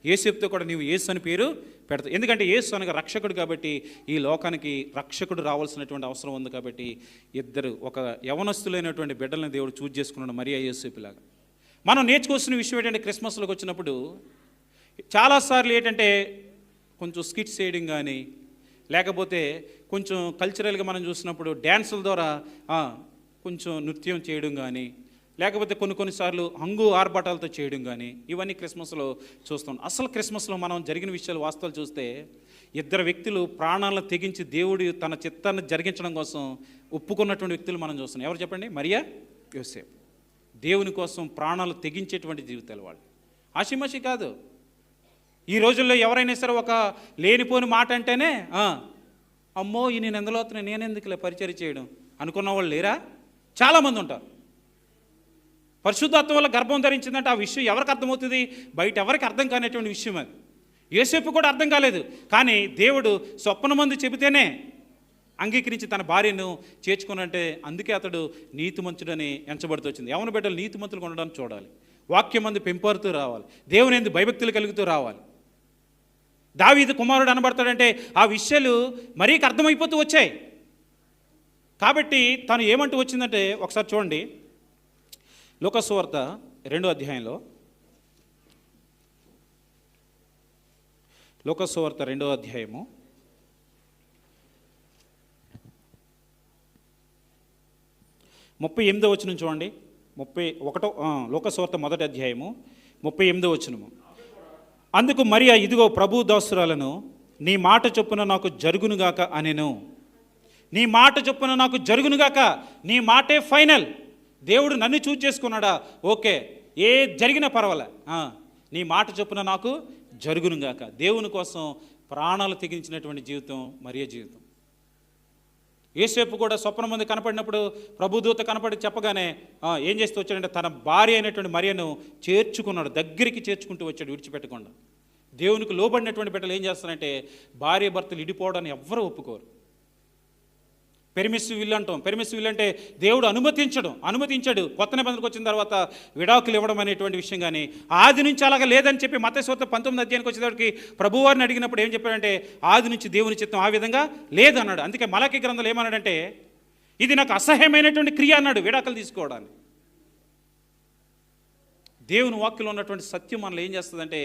యేసుతో కూడా నీవు యేసు అని పేరు పెడతావు. ఎందుకంటే యేసు అనగా రక్షకుడు కాబట్టి, ఈ లోకానికి రక్షకుడు రావాల్సినటువంటి అవసరం ఉంది. కాబట్టి ఇద్దరు ఒక యవనస్తులైనటువంటి బిడ్డలను దేవుడు చూజ్ చేసుకున్నాడు, మరియా యోసేపులాగా. మనం నేర్చుకోవాల్సిన విషయం ఏంటంటే, క్రిస్మస్లోకి వచ్చినప్పుడు చాలాసార్లు ఏంటంటే కొంచెం స్కిట్స్ చేయడం కానీ, లేకపోతే కొంచెం కల్చరల్గా మనం చూసినప్పుడు డ్యాన్సుల ద్వారా కొంచెం నృత్యం చేయడం కానీ, లేకపోతే కొన్నిసార్లు హంగు ఆర్భాటాలతో చేయడం కానీ, ఇవన్నీ క్రిస్మస్లో చూస్తాం. అసలు క్రిస్మస్లో మనం జరిగిన విషయాలు వాస్తవాలు చూస్తే, ఇద్దరు వ్యక్తులు ప్రాణాలను తెగించి దేవుడు తన చిత్తాన్ని జరిగించడం కోసం ఒప్పుకున్నటువంటి వ్యక్తులు మనం చూస్తున్నాం. ఎవరు చెప్పండి? మరియా, యోసేపు. దేవుని కోసం ప్రాణాలు తెగించేటువంటి జీవితాలు వాళ్ళు. ఆషిమాషి కాదు. ఈ రోజుల్లో ఎవరైనా సరే ఒక లేనిపోని మాట అంటేనే అమ్మో ఈ నేను ఎందులో అవుతున్నా, నేనెందుకులే పరిచయం చేయడం అనుకున్న వాళ్ళు లేరా? చాలామంది ఉంటారు. పరిశుద్ధాత్మ వల్ల గర్భం ధరించిందంటే ఆ విషయం ఎవరికి అర్థమవుతుంది? బయట ఎవరికి అర్థం కానిటువంటి విషయం అది. యోసేపు కూడా అర్థం కాలేదు. కానీ దేవుడు స్వప్నమందు చెబితేనే అంగీకరించి తన భార్యను చేర్చుకున్నంటే, అందుకే అతడు నీతిమంతుడని ఎంచబడుతూ వచ్చింది. యవన బిడ్డలు నీతిమంతులు ఉండడానికి చూడాలి, వాక్యమందు పెంపరుతూ రావాలి, దేవుని యందు భయభక్తులు కలుగుతూ రావాలి. దావీదు కుమారుడు అనబడతాడంటే ఆ విషయాలు మరీకి అర్థమైపోతూ వచ్చాయి. కాబట్టి తను ఏమంటూ వచ్చిందంటే ఒకసారి చూడండి, లూకా సువార్త 2వ అధ్యాయంలో, లూకా సువార్త 2వ అధ్యాయము 38వ వచనం చూడండి. 31 లూకా సువార్త 1వ అధ్యాయము 38వ వచనము. అందుకు మరియా, ఇదిగో ప్రభు దాసురాలను, నీ మాట చొప్పున నాకు జరుగునుగాక అనెను. నీ మాట చొప్పున నాకు జరుగునుగాక. నీ మాటే ఫైనల్. దేవుడు నన్ను చూజ్ చేసుకున్నాడా, ఓకే, ఏ జరిగినా పర్వాలే, నీ మాట చొప్పున నాకు జరుగునుగాక. దేవుని కోసం ప్రాణాలు తెగించినటువంటి జీవితం మరియ జీవితం. యేసేపు కూడా స్వప్నం మంది కనపడినప్పుడు ప్రభుదూత కనపడి చెప్పగానే ఏం చేస్తూ వచ్చాడంటే తన భార్య అయినటువంటి మరియను చేర్చుకున్నాడు, దగ్గరికి చేర్చుకుంటూ వచ్చాడు విడిచిపెట్టకుండా. దేవునికి లోబడినటువంటి బిడ్డలు ఏం చేస్తారంటే భార్య భర్తలు ఇడిపోవడాన్ని ఎవ్వరూ ఒప్పుకోరు. పెర్మిసివ్ విల్ అంటాం. పెర్మిసివ్ విల్ అంటే దేవుడు అనుమతించాడు. కొత్త నిబంధనకు వచ్చిన తర్వాత విడాకులు ఇవ్వడం అనేటువంటి విషయం. కానీ ఆది నుంచి అలాగా లేదని చెప్పి మత్తయి సువార్త 19వ అధ్యాయానికి వచ్చేటప్పటికి ప్రభువారిని అడిగినప్పుడు ఏం చెప్పాడంటే ఆది నుంచి దేవుని చిత్తం ఆ విధంగా లేదన్నాడు. అందుకే మలాకి గ్రంథంలో ఏమన్నాడంటే ఇది నాకు అసహ్యమైనటువంటి క్రియ అన్నాడు, విడాకులు తీసుకోవడాన్ని. దేవుని వాక్యంలో ఉన్నటువంటి సత్యం మనలో ఏం చేస్తుందంటే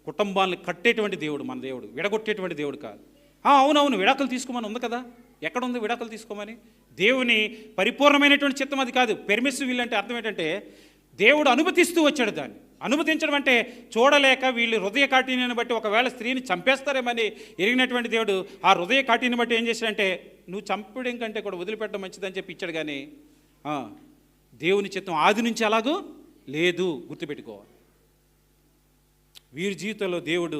కుటుంబాలను కట్టేటువంటి దేవుడు మన దేవుడు, విడగొట్టేటువంటి దేవుడు కాదు. అవునవును విడాకులు తీసుకోమని ఉంది కదా, ఎక్కడ ఉంది విడాకులు తీసుకోమని? దేవుని పరిపూర్ణమైనటువంటి చిత్తం అది కాదు. పెర్మిసివ్ విల్ అంటే అర్థం ఏంటంటే దేవుడు అనుమతిస్తూ వచ్చాడు. దాన్ని అనుమతించడం అంటే చూడలేక వీళ్ళు హృదయ కాఠిన్యాన్ని బట్టి ఒకవేళ స్త్రీని చంపేస్తారేమని ఎరిగినటువంటి దేవుడు ఆ హృదయ కాఠిన్యాన్ని బట్టి ఏం చేశాడంటే నువ్వు చంపడం కంటే కూడా వదిలిపెట్టడం మంచిదని చెప్పి ఇచ్చాడు. కానీ దేవుని చిత్తం ఆది నుంచి అలాగూ లేదు, గుర్తుపెట్టుకోవాలి. వీరి జీవితంలో దేవుడు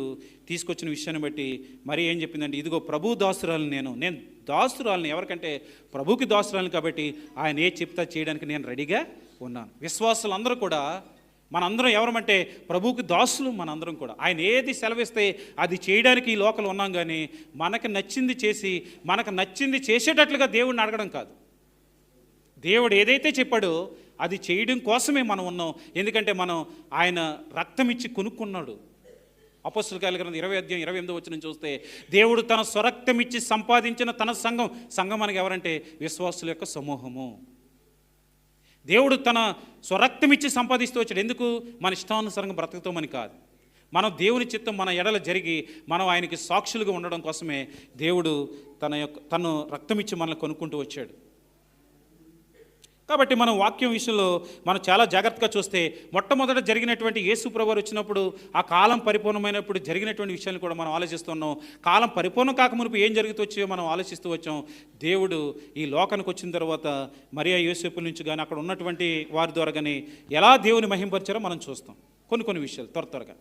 తీసుకొచ్చిన విషయాన్ని బట్టి మరి ఏం చెప్పిందంటే ఇదిగో ప్రభు దాసురాలను, నేను దాసురాలను, ఎవరికంటే ప్రభుకి దాసురాలను, కాబట్టి ఆయన ఏ చెప్తా చేయడానికి నేను రెడీగా ఉన్నాను. విశ్వాసులు అందరూ కూడా మనందరం ఎవరమంటే ప్రభువుకి దాసులు మనందరం కూడా. ఆయన ఏది సెలవిస్తే అది చేయడానికి ఈ లోకంలో ఉన్నాం. కానీ మనకు నచ్చింది చేసి మనకు నచ్చింది చేసేటట్లుగా దేవుడిని అడగడం కాదు. దేవుడు ఏదైతే చెప్పాడో అది చేయడం కోసమే మనం ఉన్నాం. ఎందుకంటే మనం ఆయన రక్తం ఇచ్చి కొనుక్కున్నాడు. అపోస్తలుల కార్యాల గ్రంథం 20వ అధ్యాయం 28వ వచనం చూస్తే దేవుడు తన స్వరక్తం ఇచ్చి సంపాదించిన తన సంఘం మనకి ఎవరంటే విశ్వాసుల యొక్క సమూహము. దేవుడు తన స్వరక్తం ఇచ్చి సంపాదిస్తూ వచ్చాడు. ఎందుకు? మన ఇష్టానుసారంగా బ్రతుకుతామని కాదు, మనం దేవుని చిత్తం మన ఎడల జరిగి మనం ఆయనకి సాక్షులుగా ఉండడం కోసమే దేవుడు తను రక్తం ఇచ్చి మనల్ని కొనుక్కుంటూ వచ్చాడు. కాబట్టి మనం వాక్యం విషయంలో మనం చాలా జాగ్రత్తగా చూస్తే మొట్టమొదట జరిగినటువంటి యేసు ప్రభువారు వచ్చినప్పుడు ఆ కాలం పరిపూర్ణమైనప్పుడు జరిగినటువంటి విషయాన్ని కూడా మనం ఆలోచిస్తున్నాం. కాలం పరిపూర్ణం కాకమునుపు ఏం జరుగుతూ మనం ఆలోచిస్తూ వచ్చాం. దేవుడు ఈ లోకానికి వచ్చిన తర్వాత మరియా యోసేపుల నుంచి కానీ అక్కడ ఉన్నటువంటి వారి ద్వారా కానీ ఎలా దేవుని మహింపరిచారో మనం చూస్తాం. కొన్ని విషయాలు త్వరగా.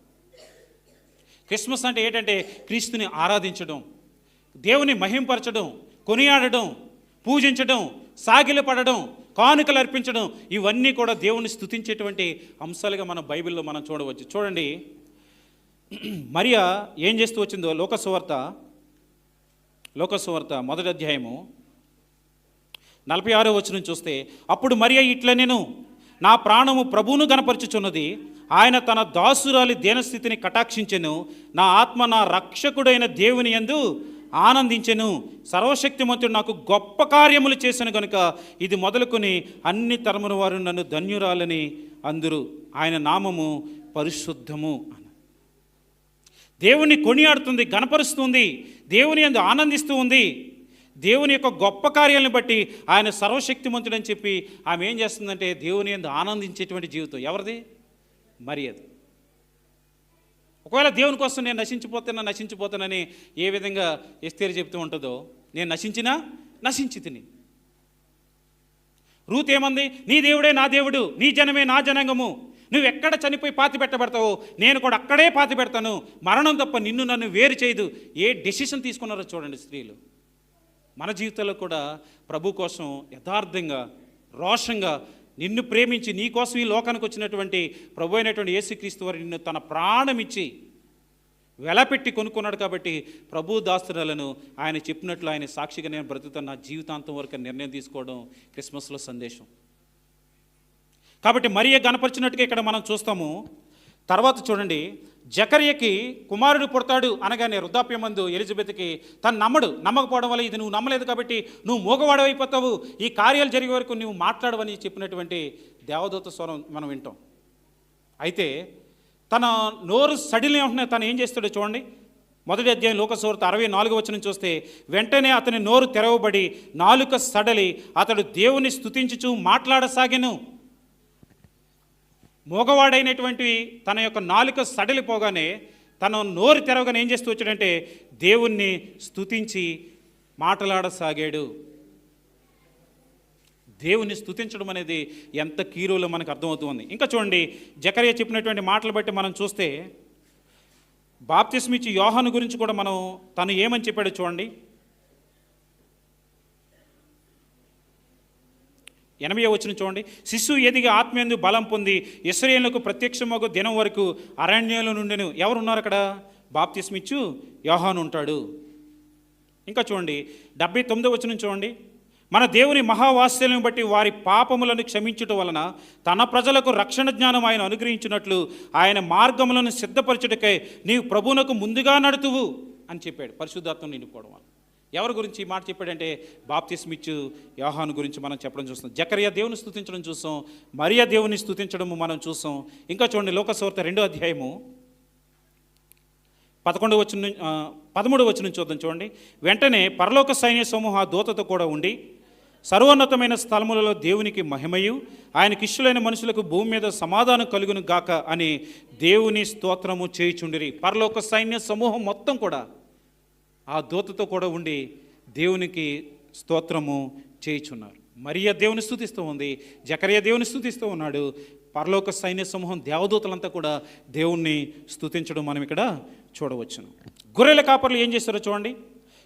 క్రిస్మస్ అంటే ఏంటంటే క్రీస్తుని ఆరాధించడం, దేవుని మహింపరచడం, కొనియాడడం, పూజించడం, సాగిలపడడం, కానుకలు అర్పించడం, ఇవన్నీ కూడా దేవుని స్తుతించేటువంటి అంశాలుగా మన బైబిల్లో మనం చూడవచ్చు. చూడండి మరియా ఏం చేస్తూ వచ్చిందో లూకా సువార్త 1వ అధ్యాయము 46వ వచనం చూస్తే అప్పుడు మరియా ఇట్లా నేను నా ప్రాణము ప్రభువును గణపరచుచున్నది, ఆయన తన దాసురాలి దీనస్థితిని కటాక్షించెను, నా ఆత్మ నా రక్షకుడైన దేవుని యందు ఆనందించెను, సర్వశక్తిమంతుడు నాకు గొప్ప కార్యములు చేశాను కనుక ఇది మొదలుకొని అన్ని తరముల వారు నన్ను ధన్యురాలని అందరూ, ఆయన నామము పరిశుద్ధము అని. దేవుని కొనియాడుతుంది, గణపరుస్తుంది, దేవుని యందు ఆనందిస్తూ ఉంది. దేవుని యొక్క గొప్ప కార్యాలను బట్టి ఆయన సర్వశక్తిమంతుడని చెప్పి ఆమె ఏం చేస్తుందంటే దేవుని యందు ఆనందించేటువంటి జీవితం ఎవరిది? మరియది. ఒకవేళ దేవుని కోసం నేను నశించిపోతానని ఏ విధంగా ఎస్తేరు చెప్తూ ఉంటుందో, నేను నశించి తిని. రూత్ ఏమంది? నీ దేవుడే నా దేవుడు, నీ జనమే నా జనాంగము, నువ్వు ఎక్కడ చనిపోయి పాతి పెట్టబడతావో నేను కూడా అక్కడే పాతి పెడతాను, మరణం తప్ప నన్ను వేరు చేయదు. ఏ డెసిషన్ తీసుకున్నారో చూడండి స్త్రీలు. మన జీవితంలో కూడా ప్రభు కోసం యథార్థంగా, రోషంగా, నిన్ను ప్రేమించి నీ కోసం ఈ లోకానికి వచ్చినటువంటి ప్రభు అయినటువంటి యేసుక్రీస్తు వారు నిన్ను తన ప్రాణం ఇచ్చి వెలపెట్టి కొనుక్కున్నాడు. కాబట్టి ప్రభు దాస్తురాలను ఆయన చెప్పినట్లు ఆయన సాక్షిగా నేను బ్రతుకుతాను నా జీవితాంతం వరకు నిర్ణయం తీసుకోవడం క్రిస్మస్లో సందేశం. కాబట్టి మరియ గణపరిచినట్టుగా ఇక్కడ మనం చూస్తాము. తర్వాత చూడండి జకర్యకి కుమారుడు పుడతాడు అనగానే వృద్ధాప్యమందు ఎలిజబెత్కి తను నమ్మకపోవడం వల్ల ఇది నువ్వు నమ్మలేదు కాబట్టి నువ్వు మూగవాడవైపోతావు, ఈ కార్యాలు జరిగే వరకు నువ్వు మాట్లాడవని చెప్పినటువంటి దేవదూత స్వరం మనం వింటాం. అయితే తన నోరు సడిలి ఉంటున్నా తను ఏం చేస్తాడో చూడండి. మొదటి అధ్యాయం లోకసువార్త 64వ వచనం చూస్తే, వెంటనే అతని నోరు తెరవబడి నాలుక సడలి అతడు దేవుని స్తుతించుచు మాట్లాడసాగెను. మోగవాడైనటువంటి తన యొక్క నాలుక సడలిపోగానే తన నోరు తెరవగానే ఏం చేస్తూ వచ్చాడంటే దేవుణ్ణి స్తుతించి మాట్లాడసాగాడు. దేవుని స్తుతించడం అనేది ఎంత కీరోలో మనకు అర్థమవుతుంది. ఇంకా చూడండి, జకర్యా చెప్పినటువంటి మాటలు బట్టి మనం చూస్తే బాప్తిస్మిచ్చి యోహాను గురించి కూడా మనం తను ఏమని చెప్పాడో చూడండి. 80వ వచనం చూడండి. శిశువు ఎదిగి ఆత్మయందు బలం పొంది ఇశ్రాయేలుకు ప్రత్యక్షమగు దినం వరకు అరణ్యంలో నుండెను. ఎవరు ఉన్నారు అక్కడ? బాప్తిస్మిచ్చు యోహాను ఉంటాడు. ఇంకా చూడండి 79వ వచనం చూడండి. మన దేవుని మహావాత్సల్యం బట్టి వారి పాపములను క్షమించుట వలన తన ప్రజలకు రక్షణ జ్ఞానం ఆయన అనుగ్రహించినట్లు ఆయన మార్గములను సిద్ధపరచుటకై నీవు ప్రభువునకు ముందుగా నడుతువు అని చెప్పాడు. పరిశుద్ధాత్మ నిండిపోవడం వల్ల ఎవరి గురించి ఈ మాట చెప్పాడంటే బాప్తిస్మిచ్చు యోహాను గురించి మనం చెప్పడం చూస్తాం. జకర్యా దేవుని స్తుతించడం చూసాం, మరియా దేవుని స్తుతించడం మనం చూసాం. ఇంకా చూడండి లోకసువార్త 2వ అధ్యాయము 13వ వచనం చూద్దాం చూడండి. వెంటనే పరలోక సైన్య సమూహ దూతతో కూడా ఉండి సర్వోన్నతమైన స్థలములలో దేవునికి మహిమయు ఆయనకి ఇష్టలైన మనుషులకు భూమి మీద సమాధానం కలుగును గాక అని దేవుని స్తోత్రము చేయుచుండిరి. పరలోక సైన్య సమూహం మొత్తం కూడా ఆ దూతతో కూడా ఉండి దేవునికి స్తోత్రము చేయుచున్నారు. మరియా దేవుని స్తుతిస్తూ ఉంది, జకర్యా దేవుని స్తుతిస్తూ ఉన్నాడు. పరలోక సైన్య సమూహం దేవదూతలంతా కూడా దేవుణ్ణి స్తుతించడం మనం ఇక్కడ చూడవచ్చును. గొర్రెల కాపర్లు ఏం చేశారో చూడండి.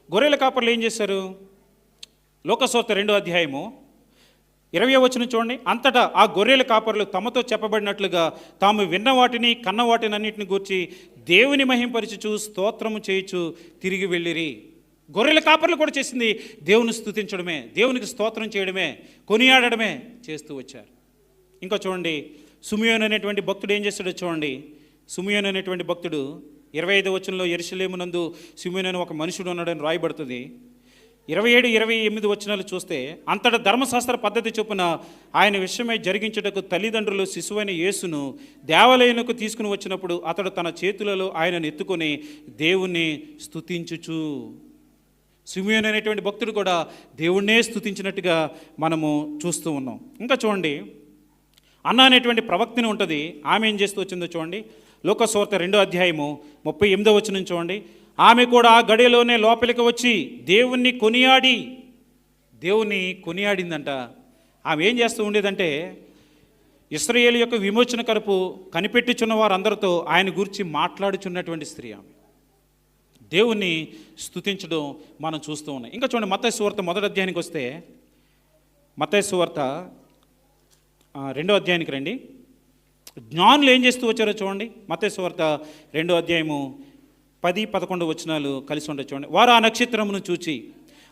గొర్రెల కాపర్లు ఏం చేశారు? లోకసువార్త 2వ అధ్యాయము 20వ వచనం చూడండి. అంతటా ఆ గొర్రెల కాపర్లు తమతో చెప్పబడినట్లుగా తాము విన్న వాటిని కన్న వాటిని అన్నింటిని గూర్చి దేవుని మహింపరచుచు స్తోత్రము చేయుచు తిరిగి వెళ్ళిరి. గొర్రెల కాపర్లు కూడా చేసింది దేవుని స్తుతించడమే, దేవునికి స్తోత్రం చేయడమే, కొనియాడడమే చేస్తూ వచ్చారు. ఇంకా చూడండి, సిమియోను అనేటువంటి భక్తుడు ఏం చేస్తాడో చూడండి. సిమియోను అనేటువంటి భక్తుడు 25వ వచనంలో యెరూషలేమునందు సిమియోను అనే ఒక మనుషుడు ఉన్నాడని రాయబడుతుంది. 27, 28 వచనాలు చూస్తే, అంతటా ధర్మశాస్త్ర పద్ధతి చొప్పున ఆయన విషయమై జరిగించుటకు తల్లిదండ్రులు శిశువైన యేసును దేవాలయంకు తీసుకుని వచ్చినప్పుడు అతడు తన చేతులలో ఆయనను ఎత్తుకొని దేవుణ్ణి స్తుతించుచు. సిమియోను అనేటువంటి భక్తుడు కూడా దేవుణ్ణే స్తుతించినట్టుగా మనము చూస్తూ ఉన్నాం. ఇంకా చూడండి, అన్న అనేటువంటి ప్రవక్తని ఉంటుంది. ఆమె ఏం చేస్తూ వచ్చిందో చూడండి. లోకసువార్త 2వ అధ్యాయము 38వ వచనం చూడండి. ఆమె కూడా ఆ గడియలోనే లోపలికి వచ్చి దేవుణ్ణి కొనియాడిందంట. ఆమె ఏం చేస్తూ ఉండేదంటే ఇశ్రాయేలు యొక్క విమోచన కరుపు కనిపెట్టుచున్న వారందరితో ఆయన గురించి మాట్లాడుచున్నటువంటి స్త్రీ ఆమె. దేవుణ్ణి స్తుతించడం మనం చూస్తూ ఉన్నాం. ఇంకా చూడండి, మత్తయి సువార్త 1వ అధ్యాయానికి వస్తే, మత్తయి సువార్త 2వ అధ్యాయానికి రండి. జ్ఞానులు ఏం చేస్తూ వచ్చారో చూడండి. మత్తయి సువార్త 2వ అధ్యాయము 10, 11 వచనాలు కలిసి ఉండే చూడండి. వారు ఆ నక్షత్రమును చూచి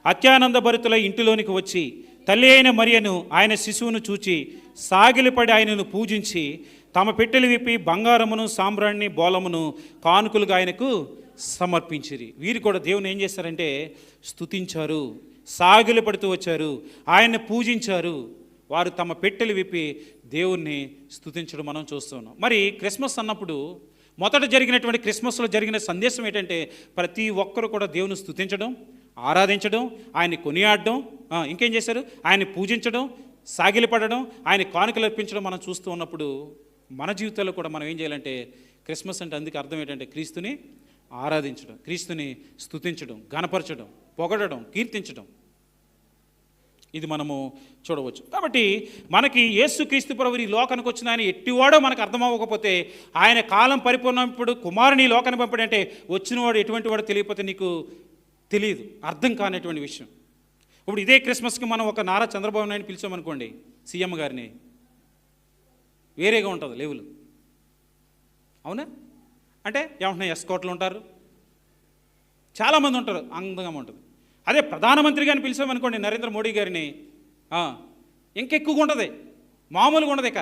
అత్యానంద భరితులై ఇంటిలోనికి వచ్చి తల్లి అయిన మరియను ఆయన శిశువును చూచి సాగిలిపడి ఆయనను పూజించి తమ పెట్టెలు విప్పి బంగారమును సాంబ్రాణి బోలమును కానుకలుగా ఆయనకు సమర్పించిరి. వీరు కూడా దేవుని ఏం చేశారంటే స్తుతించారు, సాగిలిపడుతూ వచ్చారు, ఆయన్ని పూజించారు. వారు తమ పెట్టెలు విప్పి దేవుణ్ణి స్తుతించడం మనం చూస్తున్నాం. మరి క్రిస్మస్ అన్నప్పుడు మొదట జరిగినటువంటి క్రిస్మస్లో జరిగిన సందేశం ఏంటంటే ప్రతి ఒక్కరు కూడా దేవుని స్తుతించడం, ఆరాధించడం, ఆయన్ని కొనియాడడం, ఇంకేం చేశారు, ఆయన్ని పూజించడం, సాగిలిపడడం, ఆయన కానుకలు అర్పించడం మనం చూస్తూ ఉన్నప్పుడు మన జీవితాల్లో కూడా మనం ఏం చేయాలంటే క్రిస్మస్ అంటే అందుకు అర్థం ఏంటంటే క్రీస్తుని ఆరాధించడం, క్రీస్తుని స్తుతించడం, గణపరచడం, పొగడడం, కీర్తించడం. ఇది మనము చూడవచ్చు. కాబట్టి మనకి యేసుక్రీస్తు ప్రభువు ఈ లోకానికి వచ్చిన ఆయన ఎట్టివాడో మనకు అర్థం అవ్వకపోతే, ఆయన కాలం పరిపూర్ణప్పుడు కుమారుని ఈ లోకానికి పంపాడంటే వచ్చినవాడు ఎటువంటి వాడు తెలియకపోతే నీకు తెలియదు, అర్థం కానటువంటి విషయం. ఇప్పుడు ఇదే క్రిస్మస్కి మనం ఒక నారా చంద్రబాబు నాయుడు పిలిచామనుకోండి, సీఎం గారిని, వేరేగా ఉంటుంది లెవెల్. అవునా? అంటే ఏమంటున్నాయి, ఎస్కోట్లు ఉంటారు, చాలామంది ఉంటారు, అందంగా ఉంటుంది. అదే ప్రధానమంత్రి గారిని పిలిచామనుకోండి, నరేంద్ర మోడీ గారిని, ఇంకెక్కువగా ఉంటుంది, మామూలుగా ఉండదు. ఇక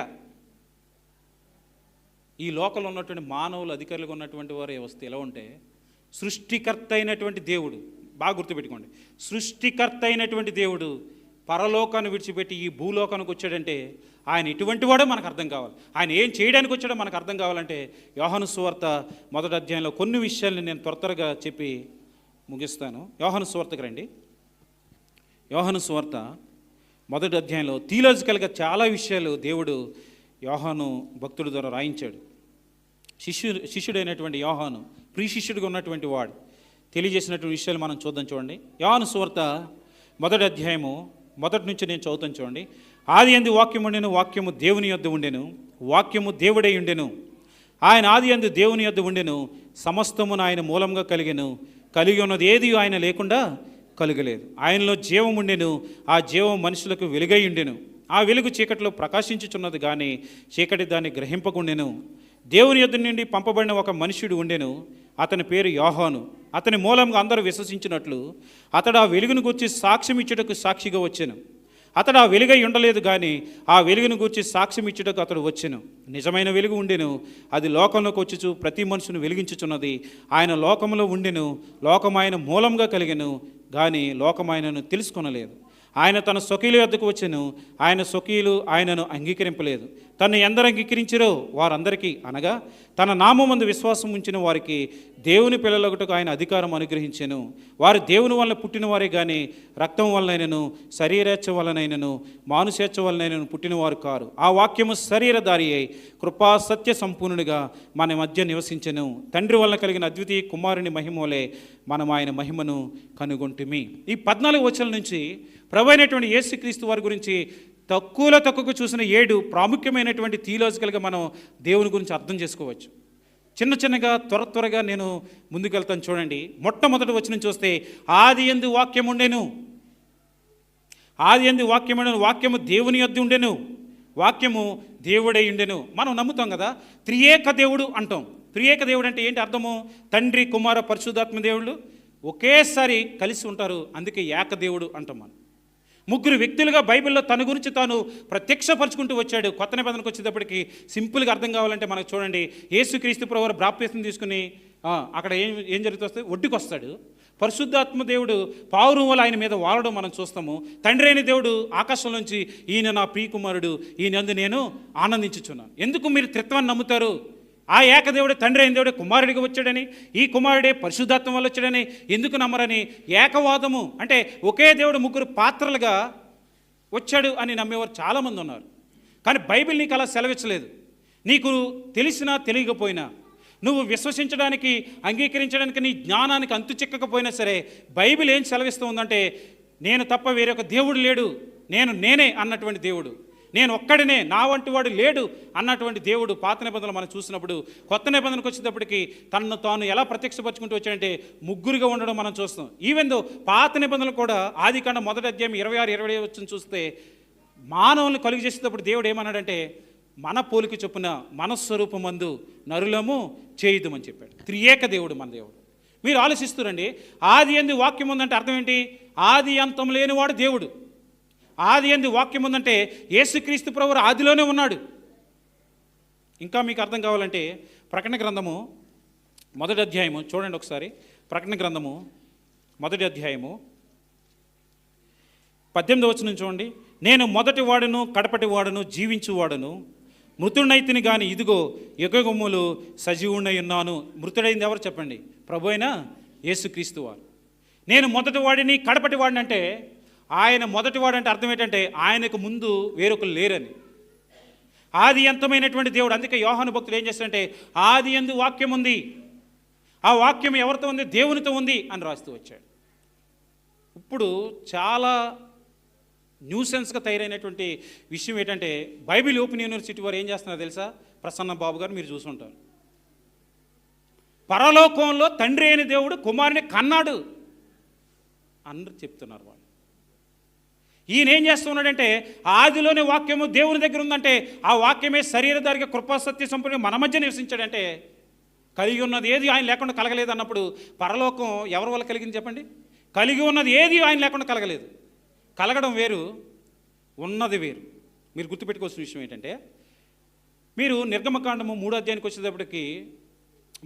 ఈ లోకంలో ఉన్నటువంటి మానవులు అధికారులుగా ఉన్నటువంటి వారు వస్తే ఎలా ఉంటే, సృష్టికర్త అయినటువంటి దేవుడు, బాగా గుర్తుపెట్టుకోండి, సృష్టికర్త అయినటువంటి దేవుడు పరలోకాన్ని విడిచిపెట్టి ఈ భూలోకానికి వచ్చాడంటే ఆయన ఎటువంటి వాడో మనకు అర్థం కావాలి. ఆయన ఏం చేయడానికి వచ్చాడో మనకు అర్థం కావాలంటే యోహాను సువార్త 1వ అధ్యాయంలో కొన్ని విషయాల్ని నేను త్వరగా చెప్పి ముగిస్తాను. యోహాను సువార్తకు రండి. యోహాను సువార్త 1వ అధ్యాయంలో థియలాజికల్గా చాలా విషయాలు దేవుడు యోహాను భక్తుడి ద్వారా రాయించాడు. శిష్యుడైనటువంటి యోహాను, ప్రియ శిష్యుడిగా ఉన్నటువంటి వాడు తెలియజేసినటువంటి విషయాలు మనం చూద్దాం. చూడండి, యోహాను సువార్త 1వ అధ్యాయము 1 నుంచి నేను చదువుతాను. చూడండి. ఆది యందు వాక్యము ఉండెను, వాక్యము దేవుని యొద్ద ఉండెను, వాక్యము దేవుడై ఉండెను. ఆయన ఆది యందు దేవుని యొద్ద ఉండెను, సమస్తమును ఆయన మూలంగా కలిగెను, కలిగి ఉన్నది ఏది ఆయన లేకుండా కలుగలేదు. ఆయనలో జీవం ఉండెను, ఆ జీవం మనుషులకు వెలుగై ఉండెను. ఆ వెలుగు చీకటిలో ప్రకాశించుచున్నది కానీ చీకటి దాన్ని గ్రహింపకుండెను. దేవుని యొద్ద నుండి పంపబడిన ఒక మనుష్యుడు ఉండెను, అతని పేరు యోహాను. అతని మూలంగా అందరూ విశ్వసించినట్లు అతడు ఆ వెలుగును గూర్చి సాక్ష్యం ఇచ్చుటకు సాక్షిగా వచ్చెను. అతడు ఆ వెలుగై ఉండలేదు కానీ ఆ వెలుగును గూర్చి సాక్ష్యం ఇచ్చుటకు అతడు వచ్చెను. నిజమైన వెలుగు ఉండెను, అది లోకంలోకి వచ్చుచు ప్రతి మనుషును వెలిగించుచున్నది. ఆయన లోకంలో ఉండెను, లోకం ఆయన మూలంగా కలిగెను, కానీ లోకం ఆయనను తెలుసుకొనలేదు. ఆయన తన స్వకీయుల వద్దకు వచ్చెను, ఆయన స్వకీయులు ఆయనను అంగీకరింపలేదు. తను ఎందరు అంగీకరించారో వారందరికీ, అనగా తన నామమందు విశ్వాసం ఉంచిన వారికి దేవుని పిల్లలొకటకు ఆయన అధికారం అనుగ్రహించెను. వారు దేవుని వలన పుట్టిన వారే కానీ రక్తం వలనైనను శరీరేచ్ఛ వలనైనను మానుషేచ్ఛ వలనైనను పుట్టినవారు కారు. ఆ వాక్యము శరీరధారి అయి కృపా సత్య సంపూర్ణుడిగా మన మధ్య నివసించెను. తండ్రి వలన కలిగిన అద్వితీయ కుమారుని మహిమలే మనం ఆయన మహిమను కనుగొంటిమి. ఈ 14 వచనాల నుంచి ప్రభు అయినటువంటి యేసుక్రీస్తు వారి గురించి తక్కువకు చూసిన 7 ప్రాముఖ్యమైనటువంటి థియలాజికల్గా మనం దేవుని గురించి అర్థం చేసుకోవచ్చు. చిన్నగా త్వరగా నేను ముందుకెళ్తాను. చూడండి, మొట్టమొదటి వచనం చూస్తే ఆది యందు వాక్యం ఉండెను, ఆది యందు వాక్యం ఉండెను, వాక్యము దేవుని యొద్ద ఉండెను, వాక్యము దేవుడై ఉండెను. మనం నమ్ముతాం కదా, త్రియేక దేవుడు అంటాం. త్రియేక దేవుడు అంటే ఏంటి అర్థము? తండ్రి, కుమార, పరిశుద్ధాత్మ దేవుళ్ళు ఒకేసారి కలిసి ఉంటారు, అందుకే ఏకదేవుడు అంటాం. మనం 3 వ్యక్తులుగా బైబిల్లో తన గురించి తాను ప్రత్యక్షపరుచుకుంటూ వచ్చాడు. కొత్త నిబంధనకు వచ్చేటప్పటికి సింపుల్గా అర్థం కావాలంటే మనకు చూడండి, యేసుక్రీస్తు ప్రభువు బాప్తిసం తీసుకుని అక్కడ ఏం జరుగుతుంది? ఒడ్డుకు వస్తాడు. పరిశుద్ధాత్మ దేవుడు పావురువల ఆయన మీద వాలడం మనం చూస్తాము. తండ్రి అయిన దేవుడు ఆకాశం నుంచి, ఈయన నా ప్రియకుమారుడు, ఈయనందు నేను ఆనందించుచున్నాను. ఎందుకు మీరు త్రిత్వాన్ని నమ్ముతారు? ఆ ఏకదేవుడే తండ్రి అయిన దేవుడే కుమారుడిగా వచ్చాడని, ఈ కుమారుడే పరిశుద్ధాత్మ వల్ల వచ్చాడని ఎందుకు నమ్మరని ఏకవాదము అంటే ఒకే దేవుడు 3 పాత్రలుగా వచ్చాడు అని నమ్మేవారు చాలామంది ఉన్నారు. కానీ బైబిల్ నీకు అలా సెలవిచ్చలేదు. నీకు తెలిసినా తెలియకపోయినా, నువ్వు విశ్వసించడానికి అంగీకరించడానికి నీ జ్ఞానానికి అంతు చిక్కకపోయినా సరే, బైబిల్ ఏం సెలవిస్తూ ఉందంటే నేను తప్ప వేరొక దేవుడు లేడు, నేనే అన్నటువంటి దేవుడు, నేను ఒక్కడినే, నా వంటి వాడు లేడు అన్నటువంటి దేవుడు పాత నిబంధనలు మనం చూసినప్పుడు, కొత్త నిబంధనకు వచ్చేటప్పటికి తనను తాను ఎలా ప్రత్యక్షపరుచుకుంటూ వచ్చాడంటే 3గా ఉండడం మనం చూస్తాం. ఈవెన్ దో పాత నిబంధనలు కూడా ఆదికాండం 1వ అధ్యాయం 26-27 వచ్చి చూస్తే మానవులను కలుగు చేసేటప్పుడు దేవుడు ఏమన్నాడంటే మన పోలిక చొప్పున మనస్వరూపమందు నరులము చేయుదుమని చెప్పాడు. త్రియేక దేవుడు మన దేవుడు. మీరు ఆలోచిస్తురండి, ఆది యందు వాక్యం ఉందంటే అర్థం ఏంటి? ఆది అంతం లేనివాడు దేవుడు. ఆది యందు వాక్యం ఉందంటే యేసుక్రీస్తు ప్రభువు ఆదిలోనే ఉన్నాడు. ఇంకా మీకు అర్థం కావాలంటే ప్రకటన గ్రంథము 1వ అధ్యాయము చూడండి ఒకసారి. ప్రకటన గ్రంథము 1వ అధ్యాయము 18వ వచనం చూడండి. నేను మొదటి వాడును కడపటి వాడును జీవించువాడును, మృతుడైతిని కానీ ఇదిగో యుగములు సజీవుడై ఉన్నాను. మృతుడైంది ఎవరు చెప్పండి? ప్రభు అయిన యేసుక్రీస్తు వారు. నేను మొదటి వాడిని కడపటి వాడిని అంటే ఆయన మొదటివాడు అంటే అర్థం ఏంటంటే ఆయనకు ముందు వేరొకరు లేరని. ఆది అంతమైనటువంటి దేవుడు. అందుకే యోహాను భక్తుడు ఏం చేస్తాడంటే ఆది యందు వాక్యం ఉంది, ఆ వాక్యం ఎవరితో ఉంది? దేవునితో ఉంది అని రాస్తూ వచ్చాడు. ఇప్పుడు చాలా న్యూసెన్స్గా తయారైనటువంటి విషయం ఏంటంటే బైబిల్ ఓపెన్ యూనివర్సిటీ వారు ఏం చేస్తున్నారో తెలుసా? ప్రసన్న బాబు గారు మీరు చూసుంటారు. పరలోకంలో తండ్రి అయిన దేవుడు కుమారుని కన్నాడు అందరూ చెప్తున్నారు. వాళ్ళు ఈయన ఏం చేస్తున్నాడంటే ఆదిలోనే వాక్యము దేవుని దగ్గర ఉందంటే ఆ వాక్యమే శరీరధారిగా కృపా సత్య సంపూర్ణ మన మధ్య నివసించాడంటే కలిగి ఉన్నది ఏది ఆయన లేకుండా కలగలేదు అన్నప్పుడు పరలోకం ఎవరి వల్ల కలిగింది చెప్పండి? కలిగి ఉన్నది ఏది ఆయన లేకుండా కలగలేదు. కలగడం వేరు, ఉన్నది వేరు. మీరు గుర్తుపెట్టుకోవాల్సిన విషయం ఏంటంటే మీరు నిర్గమకాండము 3వ అధ్యాయానికి వచ్చేటప్పటికి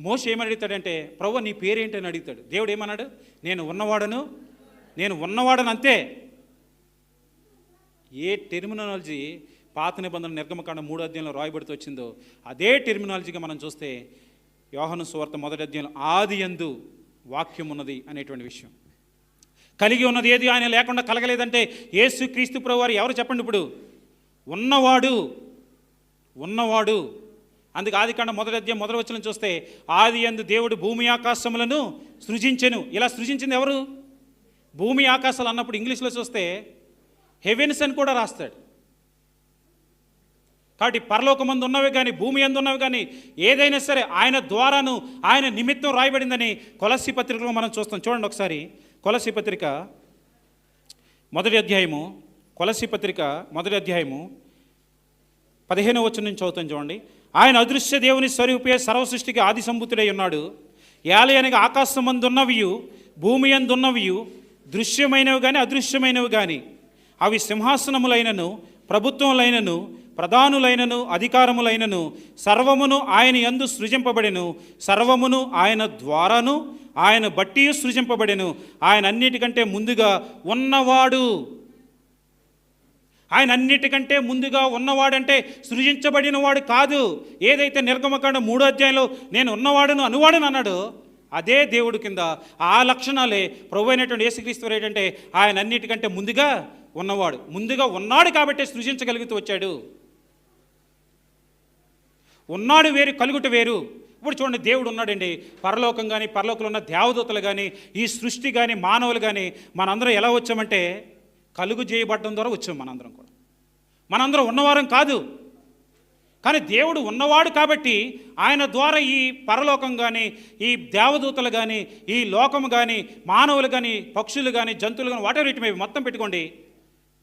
మోషే ఏమని అడుగుతాడంటే, ప్రభువా నీ పేరేంటని అడుగుతాడు. దేవుడు ఏమన్నాడు? నేను ఉన్నవాడను అంతే. ఏ టెర్మినాలజీ పాత నిబంధన నిర్గమకాండం 3వ అధ్యాయంలో రాయబడుతూ వచ్చిందో అదే టెర్మినాలజీగా మనం చూస్తే యోహాను సువార్త 1వ అధ్యాయంలో ఆది యందు వాక్యం ఉన్నది అనేటువంటి విషయం. కలిగి ఉన్నది ఏది ఆయన లేకుండా కలగలేదంటే యేసు క్రీస్తు ప్రభువారు ఎవరు చెప్పండి? ఇప్పుడు ఉన్నవాడు. అందుకే ఆదికాండం 1వ అధ్యాయం 1వ వచనం చూస్తే ఆది యందు దేవుడు భూమి ఆకాశములను సృజించెను. ఇలా సృజించింది ఎవరు? భూమి ఆకాశాలు అన్నప్పుడు ఇంగ్లీష్లో చూస్తే హెవెన్స్ అని కూడా రాస్తాడు. కాబట్టి పరలోకమందు ఉన్నవి కానీ భూమి యందు ఉన్నవి కానీ ఏదైనా సరే ఆయన ద్వారాను ఆయన నిమిత్తం రాయబడిందని కొలస్సీ పత్రికలో మనం చూస్తాం. చూడండి ఒకసారి కొలస్సీ పత్రిక 1వ అధ్యాయము, కొలస్సీ పత్రిక 1వ అధ్యాయము 15వ వచనం నుంచి చదువుతాం చూడండి. ఆయన అదృశ్య దేవుని స్వరూపే సర్వ సృష్టికి ఆది సంభూతుడై ఉన్నాడు. ఏలయనగా ఆకాశమందున్నవియు భూమి యందున్నవియు దృశ్యమైనవి కానీ అదృశ్యమైనవి కానీ అవి సింహాసనములైనను ప్రభుత్వములైనను ప్రధానులైనను అధికారములైనను సర్వమును ఆయన యందు సృజింపబడెను. సర్వమును ఆయన ద్వారాను ఆయన బట్టి సృజింపబడెను. ఆయన అన్నిటికంటే ముందుగా ఉన్నవాడు. ఆయన అన్నిటికంటే ముందుగా ఉన్నవాడంటే సృజించబడిన వాడు కాదు. ఏదైతే నిర్గమకాండం 3వ అధ్యాయంలో నేను ఉన్నవాడును అనువాడును అన్నాడో అదే దేవుడు కింద ఆ లక్షణాలే ప్రభు అయినటువంటి యేసుక్రీస్తు ఏంటంటే ఆయన అన్నిటికంటే ముందుగా ఉన్నవాడు. ముందుగా ఉన్నాడు కాబట్టి సృజించగలుగుతూ వచ్చాడు. ఉన్నాడు వేరు, కలుగుట వేరు. ఇప్పుడు చూడండి, దేవుడు ఉన్నాడండి. పరలోకం కానీ పరలోకంలో ఉన్న దేవదూతలు కానీ ఈ సృష్టి కానీ మానవులు కానీ మనందరం ఎలా వచ్చామంటే కలుగు చేయబడడం ద్వారా వచ్చాం. మనందరం ఉన్నవారం కాదు. కానీ దేవుడు ఉన్నవాడు కాబట్టి ఆయన ద్వారా ఈ పరలోకం కానీ ఈ దేవదూతలు కానీ ఈ లోకము కానీ మానవులు కానీ పక్షులు కానీ జంతువులు కానీ వాటెవర్ ఇట్ మే మొత్తం పెట్టుకోండి,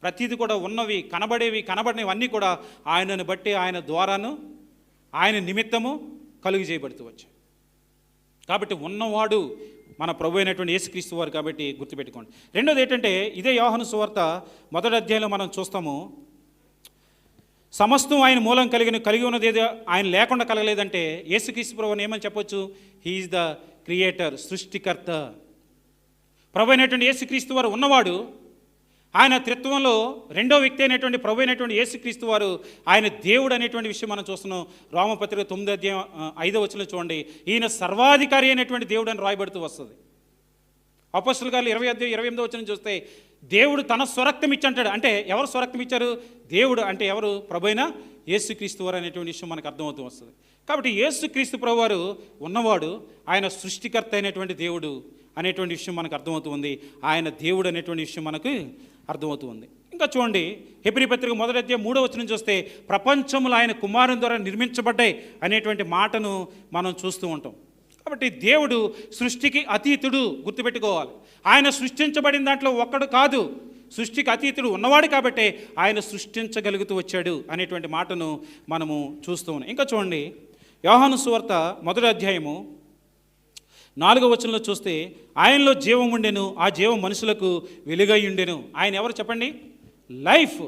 ప్రతిదీ కూడా ఉన్నవి కనబడేవి కనబడినవి అన్నీ కూడా ఆయనను బట్టి ఆయన ద్వారాను ఆయన నిమిత్తము కలుగు చేయబడుతూ వచ్చాయి. కాబట్టి ఉన్నవాడు మన ప్రభు అయినటువంటి యేసుక్రీస్తు వారు కాబట్టి గుర్తుపెట్టుకోండి. రెండోది ఏంటంటే ఇదే యోహాను సువార్త 1వ అధ్యాయంలో మనం చూస్తాము. సమస్తం ఆయన మూలం కలిగి ఉన్నది ఏదో ఆయన లేకుండా కలగలేదంటే యేసుక్రీస్తు ప్రభువుని ఏమని చెప్పొచ్చు? హీఈస్ ద క్రియేటర్, సృష్టికర్త. ప్రభు అయినటువంటి యేసుక్రీస్తు వారు ఉన్నవాడు. ఆయన త్రిత్వంలో రెండో వ్యక్తి అయినటువంటి ప్రభు అయినటువంటి యేసుక్రీస్తు వారు ఆయన దేవుడు అనేటువంటి విషయం మనం చూస్తున్నాం. రోమపత్రిక 9వ అధ్యాయం 5వ వచనంలో చూడండి, ఈయన సర్వాధికారి అయినటువంటి దేవుడు అని రాయబడుతూ వస్తుంది. అపోస్తలుల కార్యాలు 20వ అధ్యాయం 28వ వచనం చూస్తే దేవుడు తన స్వరక్తం ఇచ్చంటాడు. అంటే ఎవరు స్వరక్తం ఇచ్చారు? దేవుడు. అంటే ఎవరు? ప్రభు అయిన యేసుక్రీస్తు వారు అనేటువంటి విషయం మనకు అర్థమవుతూ వస్తుంది. కాబట్టి యేసుక్రీస్తు ప్రభు వారు ఉన్నవాడు, ఆయన సృష్టికర్త అయినటువంటి దేవుడు అనేటువంటి విషయం మనకు అర్థమవుతూ ఉంది. ఆయన దేవుడు అనేటువంటి విషయం మనకు అర్థమవుతూ ఉంది. ఇంకా చూడండి, హెబ్రీ పత్రిక 1వ అధ్యాయం 3వ వచనం చూస్తే ప్రపంచములు ఆయన కుమారుని ద్వారా నిర్మించబడ్డాయి అనేటువంటి మాటను మనం చూస్తూ ఉంటాం. కాబట్టి దేవుడు సృష్టికి అతీతుడు, గుర్తుపెట్టుకోవాలి. ఆయన సృష్టించబడిన దాంట్లో ఒక్కడు కాదు, సృష్టికి అతీతుడు ఉన్నవాడు కాబట్టి ఆయన సృష్టించగలుగుతూ వచ్చాడు అనేటువంటి మాటను మనము చూస్తూ ఉన్నాం. ఇంకా చూడండి, యోహాను సువార్త 1వ అధ్యాయము 4వ వచనంలో చూస్తే ఆయనలో జీవం ఉండెను, ఆ జీవం మనుషులకు వెలుగై ఉండెను. ఆయన ఎవరు చెప్పండి? లైఫ్.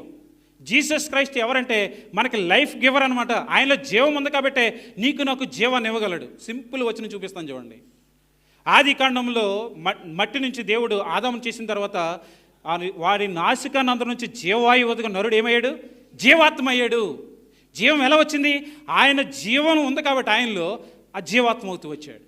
జీసస్ క్రైస్ట్ ఎవరంటే మనకి లైఫ్ గివర్ అనమాట. ఆయనలో జీవం ఉంది కాబట్టి నీకు నాకు జీవాన్ని ఇవ్వగలడు. సింపుల్ వచనం చూపిస్తాను చూడండి. ఆది కాండంలో మట్టి నుంచి దేవుడు ఆదాము చేసిన తర్వాత వారి నాసికానందం నుంచి జీవవాయువు వదక నరుడు ఏమయ్యాడు? జీవాత్మ అయ్యాడు. జీవం ఎలా వచ్చింది? ఆయన జీవం ఉంది కాబట్టి ఆయనలో ఆ జీవాత్మ అవుతూ వచ్చాడు.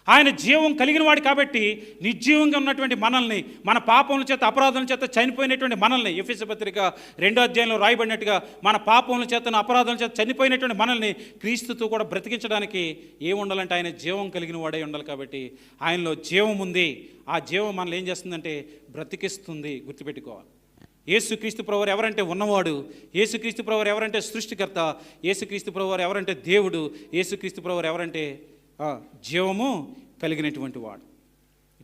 ఆయన జీవం కలిగిన వాడు కాబట్టి నిర్జీవంగా ఉన్నటువంటి మనల్ని, మన పాపముల చేత అపరాధముల చేత చనిపోయినటువంటి మనల్ని, ఎఫెసీ పత్రిక 2వ అధ్యాయంలో రాయబడినట్టుగా మన పాపముల చేత అపరాధముల చేత చనిపోయినటువంటి మనల్ని క్రీస్తుతో కూడా బ్రతికించడానికి ఏముండాలంటే ఆయన జీవం కలిగిన వాడే ఉండాలి. కాబట్టి ఆయనలో జీవం ఉంది. ఆ జీవం మనల్ని ఏం చేస్తుందంటే బ్రతికిస్తుంది. గుర్తుపెట్టుకోవాలి. యేసుక్రీస్తు ప్రభువారు ఎవరంటే ఉన్నవాడు, యేసుక్రీస్తు ప్రభువారు ఎవరంటే సృష్టికర్త, యేసుక్రీస్తు ప్రభువారు ఎవరంటే దేవుడు, యేసుక్రీస్తు ప్రభువారు ఎవరంటే జీవము కలిగినటువంటి వాడు,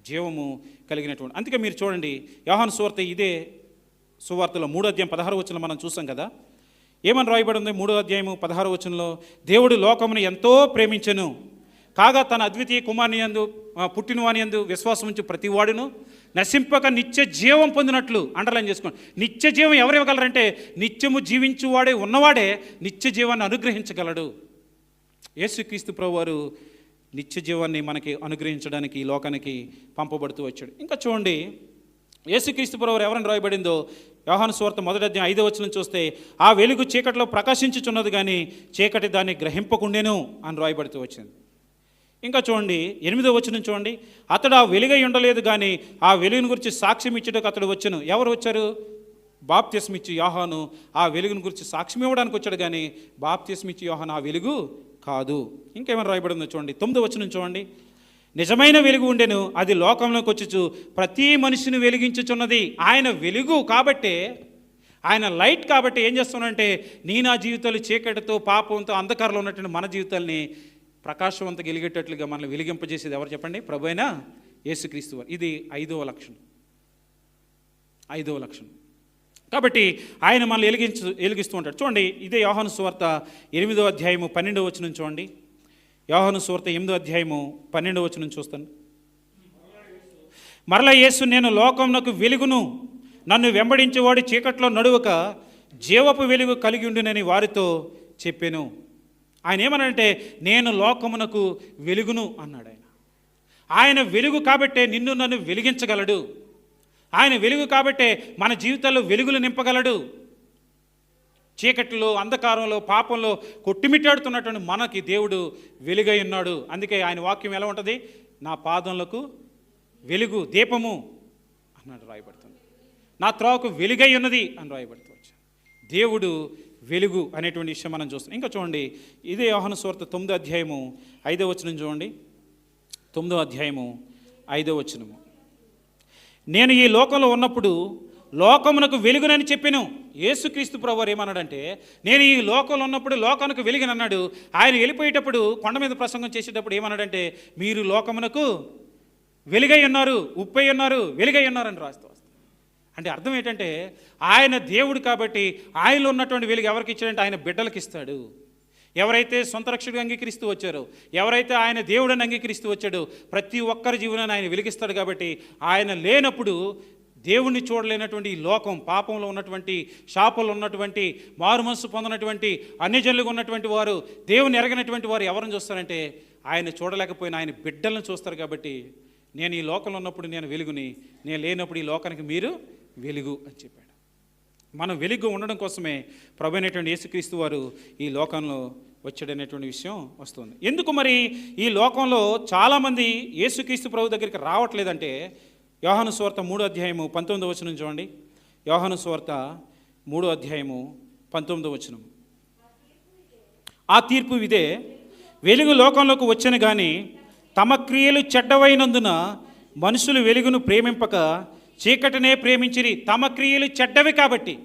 జీవము కలిగినటువంటి. అందుకే మీరు చూడండి, యోహాను సువార్త ఇదే సువార్తలో 3వ అధ్యాయం 16వ వచనంలో మనం చూసాం కదా. ఏమని రాయబడి ఉంది? 3వ అధ్యాయము 16వ వచనంలో దేవుడు లోకమును ఎంతో ప్రేమించెను కాగా తన అద్వితీయ కుమారుని యందు పుట్టినవాని యందు విశ్వాసం ఉంచి ప్రతి వాడును నశింపక నిత్య జీవం పొందినట్లు అండర్లైన్ చేసుకోండి. నిత్య జీవం ఎవరు ఇవ్వగలరంటే నిత్యము జీవించువాడే ఉన్నవాడే నిత్య జీవాన్ని అనుగ్రహించగలడు. యేసుక్రీస్తు ప్రభువారు నిత్య జీవాన్ని మనకి అనుగ్రహించడానికి ఈ లోకానికి పంపబడుతూ వచ్చాడు. ఇంకా చూడండి, యేసుక్రీస్తు ప్రభువారు ఎవరని రాయబడిందో యోహాను సువార్త 1:5 వచనం చూస్తే, ఆ వెలుగు చీకటిలో ప్రకాశించుచున్నది కానీ చీకటి దాన్ని గ్రహింపకుండేను అని రాయబడుతూ వచ్చింది. ఇంకా చూడండి 8వ వచనం చూడండి, అతడు ఆ వెలుగై ఉండలేదు కానీ ఆ వెలుగుని గురించి సాక్ష్యం ఇచ్చేటకు అతడు వచ్చాను. ఎవరు వచ్చారు? బాప్తిస్మ ఇచ్చి యోహాను ఆ వెలుగుని గురించి సాక్ష్యం ఇవ్వడానికి వచ్చాడు కానీ బాప్తిస్మ ఇచ్చి యోహాను ఆ వెలుగు కాదు. ఇంకేమైనా రాయబడిందో చూడండి 9వ వచనం చూడండి, నిజమైన వెలుగు ఉండెను, అది లోకంలోకి వచ్చుచు ప్రతి మనిషిని వెలిగించుచున్నది. ఆయన వెలుగు కాబట్టే, ఆయన లైట్ కాబట్టి ఏం చేస్తున్నాడంటే నీ నా జీవితాలు చీకటితో పాపంతో అంధకారంలో ఉన్నటువంటి మన జీవితాల్ని ప్రకాశవంతం వెలిగేటట్లుగా మనల్ని వెలిగింపజేసేది ఎవరు చెప్పండి? ప్రభు అయిన యేసుక్రీస్తు వారు. ఇది 5వ లక్షణం. కాబట్టి ఆయన మనల్ని వెలిగిస్తూ ఉంటాడు. చూడండి, ఇదే యోహాను సువార్త 8వ అధ్యాయము 12వ వచనం చూడండి. యోహాను సువార్త 8వ అధ్యాయము 12వ వచనం చూస్తాను. మరలా యేసు, నేను లోకమునకు వెలుగును, నన్ను వెంబడించేవాడు చీకట్లో నడువక జీవపు వెలుగు కలిగి ఉండునని వారితో చెప్పాను. ఆయన ఏమనంటే నేను లోకమునకు వెలుగును అన్నాడు. ఆయన వెలుగు కాబట్టే నిన్ను నన్ను వెలిగించగలడు. ఆయన వెలుగు కాబట్టే మన జీవితాల్లో వెలుగులు నింపగలడు. చీకటిలో, అంధకారంలో, పాపంలో కొట్టిమిట్టాడుతున్నటువంటి మనకి దేవుడు వెలుగై ఉన్నాడు. అందుకే ఆయన వాక్యం ఎలా ఉంటుంది? నా పాదములకు వెలుగు దీపము అన్నాడు రాయబడుతుంది. నా త్రోవకు వెలుగై ఉన్నది అని రాయబడుతూ వచ్చాను. దేవుడు వెలుగు అనేటువంటి విషయం మనం చూస్తాం. ఇంకా చూడండి, ఇదే యోహాను సువార్త 9వ అధ్యాయము 5వ వచనం చూడండి. 9వ అధ్యాయము 5వ వచనము, నేను ఈ లోకంలో ఉన్నప్పుడు లోకమునకు వెలుగునని చెప్పాను. యేసుక్రీస్తు ప్రభువారు ఏమన్నాడంటే నేను ఈ లోకంలో ఉన్నప్పుడు లోకానికి వెలుగునన్నాడు. ఆయన వెళ్ళిపోయేటప్పుడు కొండ మీద ప్రసంగం చేసేటప్పుడు ఏమన్నాడంటే మీరు లోకమునకు వెలుగై ఉన్నారు, ఉప్పై ఉన్నారు, వెలుగై ఉన్నారని రాస్తూ వస్తాం. అంటే అర్థం ఏంటంటే ఆయన దేవుడు కాబట్టి ఆయనలో ఉన్నటువంటి వెలుగు ఎవరికి ఇచ్చాడంటే ఆయన బిడ్డలకు ఇస్తాడు. ఎవరైతే సొంత రక్షకుడిగా అంగీకరిస్తూ వచ్చారో, ఎవరైతే ఆయన దేవుడిని అంగీకరిస్తూ వచ్చాడో ప్రతి ఒక్కరి జీవనాన్ని ఆయన వెలిగిస్తాడు. కాబట్టి ఆయన లేనప్పుడు దేవుణ్ణి చూడలేనటువంటి ఈ లోకం, పాపంలో ఉన్నటువంటి, శాపంలో ఉన్నటువంటి, మారు మనసు పొందినటువంటి, అన్యజనులుగా ఉన్నటువంటి వారు, దేవుని ఎరగనటువంటి వారు ఎవరిని చూస్తారంటే ఆయన చూడలేకపోయినా ఆయన బిడ్డలను చూస్తారు. కాబట్టి నేను ఈ లోకంలో ఉన్నప్పుడు నేను వెలుగుని, నేను లేనప్పుడు ఈ లోకానికి మీరు వెలుగు అని చెప్పాడు. మనం వెలుగు ఉండడం కోసమే ప్రభు అయినటువంటి యేసుక్రీస్తు వారు ఈ లోకంలో వచ్చాడనేటువంటి విషయం వస్తుంది. ఎందుకు మరి ఈ లోకంలో చాలామంది యేసుక్రీస్తు ప్రభు దగ్గరికి రావట్లేదంటే యోహాను సువార్త 3వ అధ్యాయము 19వ వచనం చూడండి. యోహాను సువార్త 3వ అధ్యాయము 19వ వచనం, ఆ తీర్పు ఇదే, వెలుగు లోకంలోకి వచ్చను కానీ తమ క్రియలు చెడ్డవైనందున మనుషులు వెలుగును ప్రేమింపక చీకటినే ప్రేమించిరి. తమ క్రియలు చెడ్డవి కాబట్టి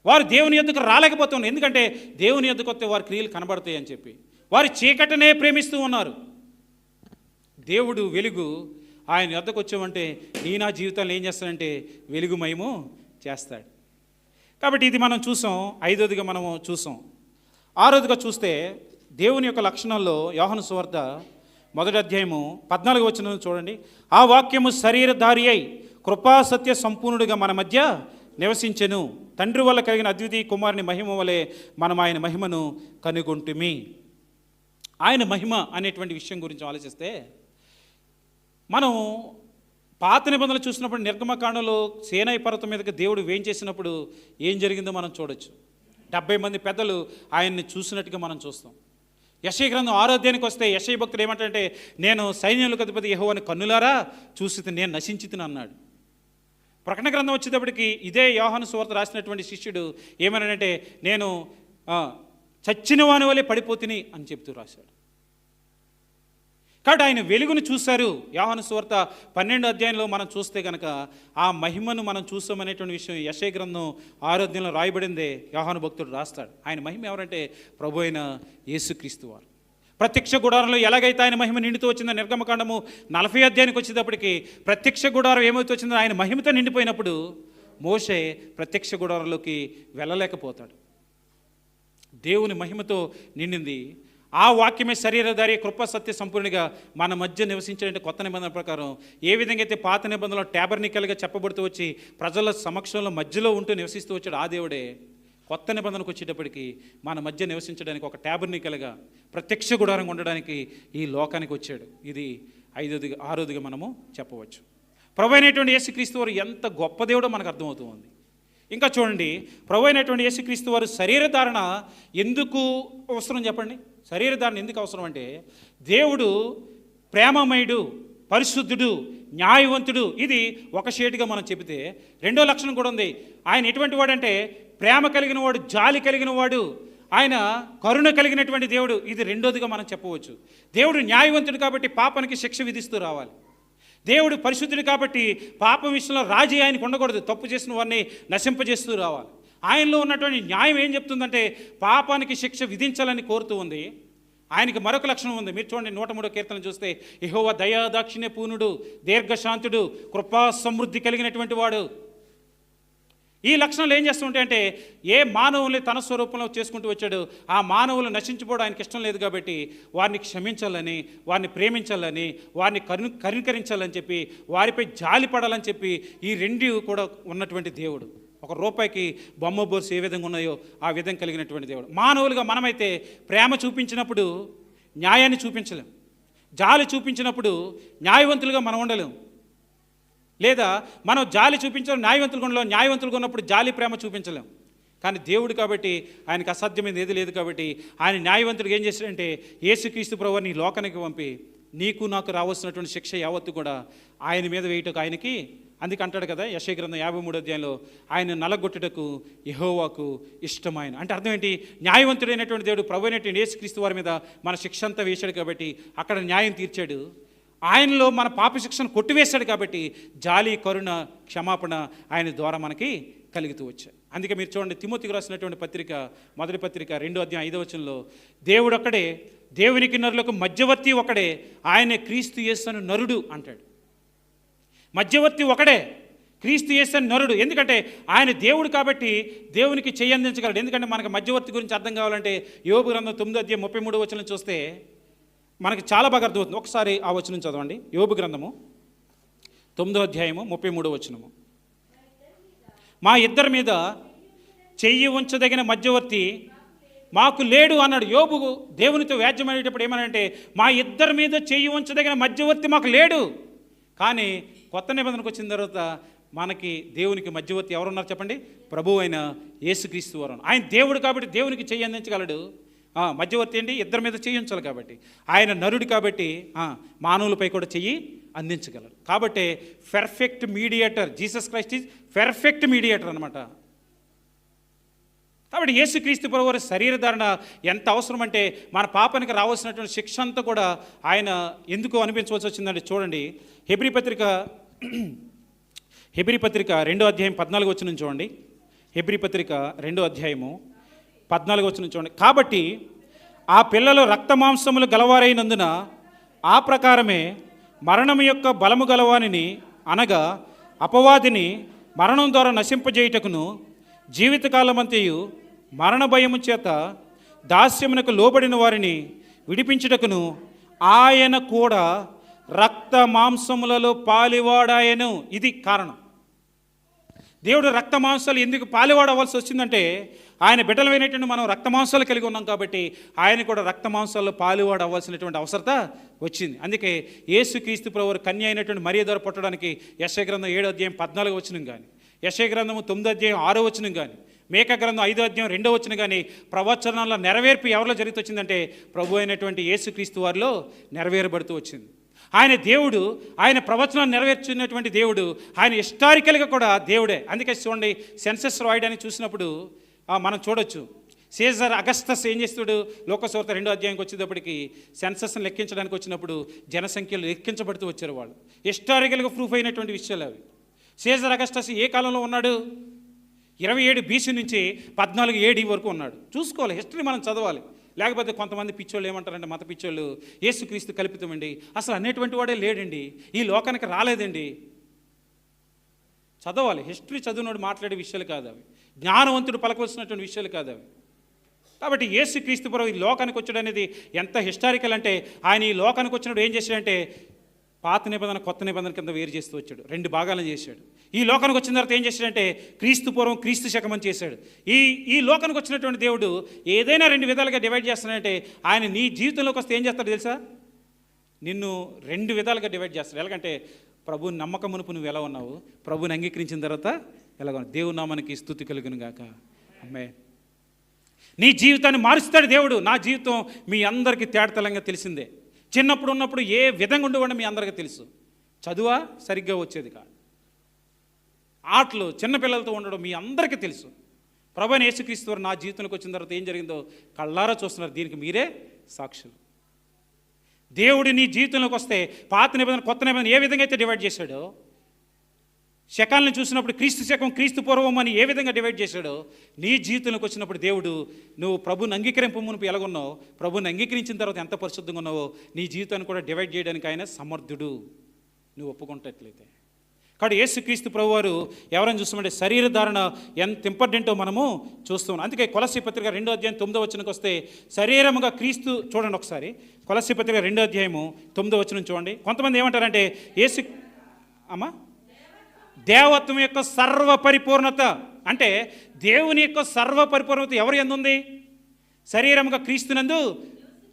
వారు దేవుని యొద్దకు రాలేకపోతున్నారు. ఎందుకంటే దేవుని యొద్దకు వస్తే వారి క్రియలు కనబడతాయి అని చెప్పి వారు చీకటినే ప్రేమిస్తూ ఉన్నారు. దేవుడు వెలుగు, ఆయన యొద్దకు వచ్చామంటే నీ నా జీవితాన్ని ఏం చేస్తాడంటే వెలుగుమయము చేస్తాడు. కాబట్టి ఇది మనం చూసాం. 5వదిగా మనము చూసాం. 6వదిగా చూస్తే దేవుని యొక్క లక్షణాల్లో యోహాను సువార్త 1వ అధ్యాయము 14వ వచనం చూడండి. ఆ వాక్యము శరీరధారి అయి కృపా సత్య సంపూర్ణుడిగా మన మధ్య నివసించెను. తండ్రి వల్ల కలిగిన అద్వితీయ కుమారుని మహిమ వలె మనం ఆయన మహిమను కనుగొంటిమి. ఆయన మహిమ అనేటువంటి విషయం గురించి ఆలోచిస్తే మనం పాత నిబంధనలు చూసినప్పుడు నిర్గమకాండంలో సేనాయి పర్వతం మీదకి దేవుడు వేయించేసినప్పుడు ఏం జరిగిందో మనం చూడొచ్చు. 70 మంది పెద్దలు ఆయన్ని చూసినట్టుగా మనం చూస్తాం. యెషయా గ్రంథం 6వ అధ్యాయానికి వస్తే యెషయా భక్తుడు ఏమంటే నేను సైన్యాలకు అధిపతి యెహోవాని కన్నులారా చూసి నేను నశించితిని అన్నాడు. ప్రకటన గ్రంథం వచ్చేటప్పటికి ఇదే యోహాను సువార్త రాసినటువంటి శిష్యుడు ఏమన్నాడంటే నేను చచ్చిన వాని వలె పడిపోతిని అని చెప్తూ రాశాడు. కాబట్టి ఆయన వెలుగును చూశారు. యోహాను సువార్త 12వ అధ్యాయంలో మనం చూస్తే కనుక ఆ మహిమను మనం చూస్తామనేటువంటి విషయం యెషయా గ్రంథం 6వ అధ్యాయంలో రాయబడిందే యోహాను భక్తుడు రాస్తాడు. ఆయన మహిమ ఎవరంటే ప్రభు అయిన యేసుక్రీస్తు వారు. ప్రత్యక్ష గుడారంలో ఎలాగైతే ఆయన మహిమ నిండుతూ వచ్చిందో నిర్గమకాండము 40వ అధ్యాయానికి వచ్చేటప్పటికి ప్రత్యక్ష గుడారం ఏమైతే వచ్చిందో ఆయన మహిమతో నిండిపోయినప్పుడు మోషే ప్రత్యక్ష గుడారంలోకి వెళ్ళలేకపోతాడు. దేవుని మహిమతో నిండింది. ఆ వాక్యమే శరీరధారి కృప సత్య సంపూర్ణిగా మన మధ్య నివసించే కొత్త నిబంధన ప్రకారం ఏ విధంగా అయితే పాత నిబంధనలో ట్యాబర్నికల్గా చెప్పబడుతూ వచ్చి ప్రజల సమక్షంలో మధ్యలో ఉంటూ నివసిస్తూ వచ్చాడు, ఆ దేవుడే కొత్త నిబంధనకు వచ్చేటప్పటికి మన మధ్య నివసించడానికి ఒక ట్యాబర్నికల్గా ప్రత్యక్ష గుడారంగా ఉండడానికి ఈ లోకానికి వచ్చాడు. ఇది ఆరోదిగా మనము చెప్పవచ్చు. ప్రభు అయినటువంటి యేసుక్రీస్తు వారు ఎంత గొప్ప దేవుడో మనకు అర్థమవుతూ ఉంది. ఇంకా చూడండి, ప్రభు అయినటువంటి యేసుక్రీస్తు వారు శరీరధారణ ఎందుకు అవసరం చెప్పండి. శరీరధారణ ఎందుకు అవసరం అంటే, దేవుడు ప్రేమమయుడు, పరిశుద్ధుడు, న్యాయవంతుడు. ఇది ఒక షేటుగా మనం చెబితే, రెండో లక్షణం కూడా ఉంది. ఆయన ఎటువంటి వాడంటే ప్రేమ కలిగిన వాడు, జాలి కలిగిన వాడు, ఆయన కరుణ కలిగినటువంటి దేవుడు. ఇది రెండోదిగా మనం చెప్పవచ్చు. దేవుడు న్యాయవంతుడు కాబట్టి పాపానికి శిక్ష విధిస్తూ రావాలి. దేవుడు పరిశుద్ధుడు కాబట్టి పాపం విషయంలో రాజీ ఆయనకు ఉండకూడదు, తప్పు చేసిన వారిని నశింపజేస్తూ రావాలి. ఆయనలో ఉన్నటువంటి న్యాయం ఏం చెప్తుందంటే పాపానికి శిక్ష విధించాలని కోరుతూ ఉంది. ఆయనకి మరొక లక్షణం ఉంది. మీరు చూడండి 103వ కీర్తన చూస్తే, యెహోవా దయాదాక్షిణ్య పూర్ణుడు, దీర్ఘశాంతుడు, కృపా సమృద్ధి కలిగినటువంటి వాడు. ఈ లక్షణాలు ఏం చేస్తుంటాయంటే, ఏ మానవుల్ని తన స్వరూపంలో చేసుకుంటూ వచ్చాడు, ఆ మానవులు నశించిపోవడం ఆయనకి ఇష్టం లేదు కాబట్టి వారిని క్షమించాలని, వారిని ప్రేమించాలని, వారిని కనికరించాలని చెప్పి, వారిపై జాలి పడాలని చెప్పి ఈ రెండు కూడా ఉన్నటువంటి దేవుడు. ఒక రూపాయికి బొమ్మ బోర్సు ఏ విధంగా ఉన్నాయో ఆ విధంగా కలిగినటువంటి దేవుడు. మానవులుగా మనమైతే ప్రేమ చూపించినప్పుడు న్యాయాన్ని చూపించలేం, జాలి చూపించినప్పుడు న్యాయవంతులుగా మనం ఉండలేం. లేదా మనం జాలి చూపించడం న్యాయవంతులుగా ఉన్నప్పుడు జాలి ప్రేమ చూపించలేం. కానీ దేవుడు కాబట్టి ఆయనకు అసాధ్యమైనది ఏది లేదు కాబట్టి ఆయన న్యాయవంతుడికి ఏం చేశాడంటే, యేసుక్రీస్తు ప్రభువుని లోకానికి పంపి నీకు నాకు రావాల్సినటువంటి శిక్ష యావత్తు కూడా ఆయన మీద వేయటకు ఆయనకి, అందుకే అంటాడు కదా యెషయా గ్రంథం 53వ అధ్యాయంలో, ఆయన నలగొట్టుటకు యెహోవాకు ఇష్టమైన. అంటే అర్థం ఏంటి? న్యాయవంతుడైనటువంటి దేవుడు ప్రభు అయినటువంటి యేసుక్రీస్తు వారి మీద మన శిక్ష అంతా వేశాడు కాబట్టి అక్కడ న్యాయం తీర్చాడు. ఆయనలో మన పాప శిక్షను కొట్టివేశాడు కాబట్టి జాలి, కరుణ, క్షమాపణ ఆయన ద్వారా మనకి కలుగుతూ వచ్చాయి. అందుకే మీరు చూడండి, తిమోతికి రాసినటువంటి పత్రిక, మొదటి పత్రిక 2వ అధ్యాయం 5వ వచనంలో, దేవుడు ఒక్కడే, దేవునికి నరులకు మధ్యవర్తి ఒకడే, ఆయనే క్రీస్తు యేసు నరుడు అంటాడు. మధ్యవర్తి ఒకడే, క్రీస్తు యేసు నరుడు. ఎందుకంటే ఆయన దేవుడు కాబట్టి దేవునికి చెయ్యి అందించగలడు. ఎందుకంటే మనకు మధ్యవర్తి గురించి అర్థం కావాలంటే యోబు గ్రంథం 9వ అధ్యాయం 33వ వచనం చూస్తే మనకి చాలా బాగా అర్థమవుతుంది. ఒకసారి ఆ వచనం చదవండి. యోబు గ్రంథము 9వ అధ్యాయము 33వ వచనము. మా ఇద్దరి మీద చెయ్యి ఉంచదగిన మధ్యవర్తి మాకు లేడు అన్నాడు. యోబు దేవునితో వ్యాజ్యమయ్యేటప్పుడు ఏమనంటే, మా ఇద్దరి మీద చెయ్యి ఉంచదగిన మధ్యవర్తి మాకు లేడు. కానీ కొత్త నిబంధనకు వచ్చిన తర్వాత మనకి దేవునికి మధ్యవర్తి ఎవరున్నారు చెప్పండి? ప్రభువు అయిన యేసుక్రీస్తు వారు. ఆయన దేవుడు కాబట్టి దేవునికి చెయ్యి అందించగలడు. మధ్యవర్తి ఏంటి? ఇద్దరి మీద చేయించాలి కాబట్టి. ఆయన నరుడు కాబట్టి మానవులపై కూడా చెయ్యి అందించగలరు. కాబట్టి perfect mediator, Jesus Christ is perfect mediator అనమాట. కాబట్టి యేసుక్రీస్తు ప్రభువారి శరీరధారణ ఎంత అవసరం అంటే, మన పాపానికి రావాల్సినటువంటి శిక్ష అంతా కూడా ఆయన ఎందుకు అనిపించవలసి వచ్చిందంటే, చూడండి హెబ్రీ పత్రిక 2వ అధ్యాయం 14వ వచనం చూడండి. హెబ్రీ పత్రిక 2వ అధ్యాయము 14వ వచనం చూడండి. కాబట్టి ఆ పిల్లలు రక్తమాంసములు గలవారైనందున ఆ ప్రకారమే మరణం యొక్క బలము గలవానిని, అనగా అపవాదిని మరణం ద్వారా నశింపజేయుటకును, జీవితకాలమంతయు మరణ భయము చేత దాస్యమునకు లోబడిన వారిని విడిపించుటకును ఆయన కూడా రక్త మాంసములలో పాలివాడాయను. ఇది కారణం. దేవుడు రక్త మాంసాలు ఎందుకు పాలివాడవలసి వచ్చిందంటే, ఆయన బిడ్డలమైనటువంటి మనం రక్త మాంసాలు కలిగి ఉన్నాం కాబట్టి ఆయన కూడా రక్త మాంసాల్లో పాలివాడు అవ్వాల్సినటువంటి అవసరత వచ్చింది. అందుకే యేసుక్రీస్తు ప్రభువు కన్య అయినటువంటి మరియ ద్వారా పుట్టడానికి యెషయా గ్రంథం 7వ అధ్యాయం 14వ వచనం కానీ, యెషయా గ్రంథము 9వ అధ్యాయం 6వ వచనం కానీ, మేకా గ్రంథం 5వ అధ్యాయం 2వ వచనం కానీ ప్రవచనాల నెరవేర్పు ఎవరిలో జరుగుతూ వచ్చిందంటే ప్రభు అయినటువంటి యేసుక్రీస్తు వారిలో నెరవేరబడుతూ వచ్చింది. ఆయన దేవుడు, ఆయన ప్రవచనాన్ని నెరవేర్చినటువంటి దేవుడు, ఆయన హిస్టారికల్గా కూడా దేవుడే. అందుకే చూడండి, సెన్సస్ రాయడానికి చూసినప్పుడు మనం చూడొచ్చు, సీజర్ అగస్టస్ ఏం చేస్తాడు? లోకసువార్త 2వ అధ్యాయంకి వచ్చేటప్పటికి సెన్సస్ని లెక్కించడానికి వచ్చినప్పుడు జనసంఖ్యలు లెక్కించబడుతూ వచ్చారు వాళ్ళు. హిస్టారికల్గా ప్రూఫ్ అయినటువంటి విషయాలు అవి. సీజర్ అగస్టస్ ఏ కాలంలో ఉన్నాడు? 27 BC నుంచి 14 AD వరకు ఉన్నాడు. చూసుకోవాలి, హిస్టరీ మనం చదవాలి. లేకపోతే కొంతమంది పిచ్చోళ్ళు ఏమంటారంటే, మత పిచ్చోళ్ళు, యేసుక్రీస్తు కల్పితమండి, అసలు అనేటువంటి వాడే లేడండి, ఈ లోకానికి రాలేదండి. చదవాలి, హిస్టరీ చదివినోడు మాట్లాడే విషయాలు కాదు అవి, జ్ఞానవంతుడు పలకవలసినటువంటి విషయాలు కాదు అవి. కాబట్టి యేసుక్రీస్తు ప్రభు ఈ లోకానికి వచ్చాడు అనేది ఎంత హిస్టారికల్ అంటే, ఆయన ఈ లోకానికి వచ్చినప్పుడు ఏం చేశాడంటే పాత నిబంధన కొత్త నిబంధన కింద వేరు చేస్తూ వచ్చాడు, రెండు భాగాలను చేశాడు. ఈ లోకానికి వచ్చిన తర్వాత ఏం చేశాడంటే క్రీస్తు పూర్వం క్రీస్తు శకం అని చేశాడు. ఈ లోకానికి వచ్చినటువంటి దేవుడు ఏదైనా రెండు విధాలుగా డివైడ్ చేస్తాడంటే, ఆయన నీ జీవితంలోకి వస్తే ఏం చేస్తాడు తెలుసా? నిన్ను రెండు విధాలుగా డివైడ్ చేస్తాడు. ఎలాగంటే ప్రభు నమ్మకం మునుపు నువ్వు ఎలా ఉన్నావు, ప్రభుని అంగీకరించిన తర్వాత ఎలాగ ఉన్నావు. దేవుని నామానికి స్తుతి కలుగును గాక. అమ్మాయి నీ జీవితాన్ని మారుస్తాడు దేవుడు. నా జీవితం మీ అందరికీ తేటతలంగా తెలిసిందే. చిన్నప్పుడు ఉన్నప్పుడు ఏ విధంగా ఉండేవాడిని మీ అందరికీ తెలుసు. చదువా సరిగ్గా వచ్చేది కాదు, ఆటలు చిన్నపిల్లలతో ఉండడం మీ అందరికీ తెలుసు. ప్రభువైన యేసుక్రీస్తు వారు నా జీవితంలోకి వచ్చిన తర్వాత ఏం జరిగిందో కళ్ళారా చూస్తున్నారు. దీనికి మీరే సాక్షులు. దేవుడు నీ జీవితంలోకి వస్తే పాత నిబంధన కొత్త నిబంధన ఏ విధంగా అయితే డివైడ్ చేశాడో, శకాలను చూసినప్పుడు క్రీస్తు శకం క్రీస్తు పూర్వం అని ఏ విధంగా డివైడ్ చేశాడో, నీ జీవితంలోకి వచ్చినప్పుడు దేవుడు నువ్వు ప్రభుని అంగీకరింపు మునుపు ఎలాగున్నావు, ప్రభుని అంగీకరించిన తర్వాత ఎంత పరిశుద్ధంగా ఉన్నావో నీ జీవితాన్ని కూడా డివైడ్ చేయడానికి ఆయన సమర్థుడు, నువ్వు ఒప్పుకుంటట్లయితే. కాబట్టి యేసుక్రీస్తు ప్రభు వారు ఎవరైనా చూస్తామంటే శరీర ధారణ ఎంత ఇంపార్టెంటో మనము చూస్తున్నాం. అందుకే కొలస్సీ పత్రిక 2వ అధ్యాయం 9వ వచనంకి వస్తే శరీరముగా క్రీస్తు, చూడండి ఒకసారి కొలస్సీ పత్రిక 2వ అధ్యాయము 9వ వచనం చూడండి. కొంతమంది ఏమంటారంటే యేసు అమ్మా దేవత్వం యొక్క సర్వ పరిపూర్ణత అంటే దేవుని యొక్క సర్వ పరిపూర్ణత ఎవరి యందు ఉంది? శరీరముగా క్రీస్తునందు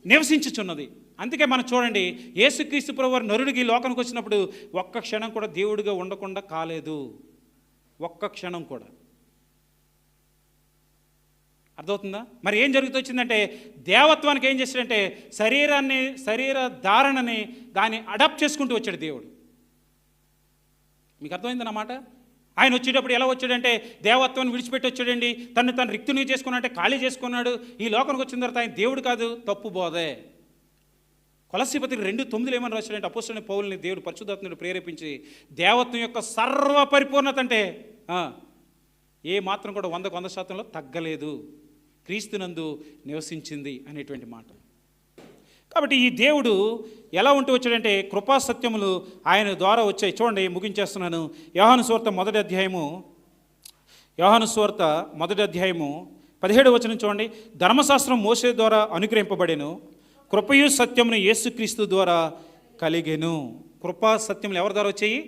నివసించుచున్నది. అందుకే మనం చూడండి, యేసుక్రీస్తు ప్రభువారు నరుడికి ఈ లోకానికి వచ్చినప్పుడు ఒక్క క్షణం కూడా దేవుడిగా ఉండకుండా కాలేదు. ఒక్క క్షణం కూడా. అర్థమవుతుందా? మరి ఏం జరుగుతూ వచ్చిందంటే దేవత్వానికి ఏం చేశాడంటే శరీర ధారణని దాన్ని అడాప్ట్ చేసుకుంటూ వచ్చాడు దేవుడు. మీకు అర్థమైంది అన్నమాట. ఆయన వచ్చేటప్పుడు ఎలా వచ్చాడంటే దేవత్వాన్ని విడిచిపెట్టి వచ్చాడండి. తను రిక్తునిగా చేసుకున్నాడంటే ఖాళీ చేసుకున్నాడు. ఈ లోకానికి వచ్చిన తర్వాత ఆయన దేవుడు కాదు, తప్పు బోధే. కొలస్సీ పత్రిక 2:9 ఏమని రాశాడంటే అపోస్తలుడైన పౌలుని దేవుడు పరిశుద్ధాత్ముడు ప్రేరేపించి దేవత్వం యొక్క సర్వ పరిపూర్ణత అంటే ఏ మాత్రం కూడా 100% తగ్గలేదు, క్రీస్తునందు నివసించింది అనేటువంటి మాట. కాబట్టి ఈ దేవుడు ఎలా ఉంటూ వచ్చాడంటే కృపా సత్యములు ఆయన ద్వారా వచ్చాయి. చూడండి, ముగించేస్తున్నాను. యోహాను సువార్త మొదటి అధ్యాయము 17వ వచనం చూడండి. ధర్మశాస్త్రం మోసే ద్వారా అనుగ్రహింపబడెను, కృపయు సత్యమును యేసుక్రీస్తు ద్వారా కలిగెను. కృపా సత్యములు ఎవరి ద్వారా వచ్చాయి?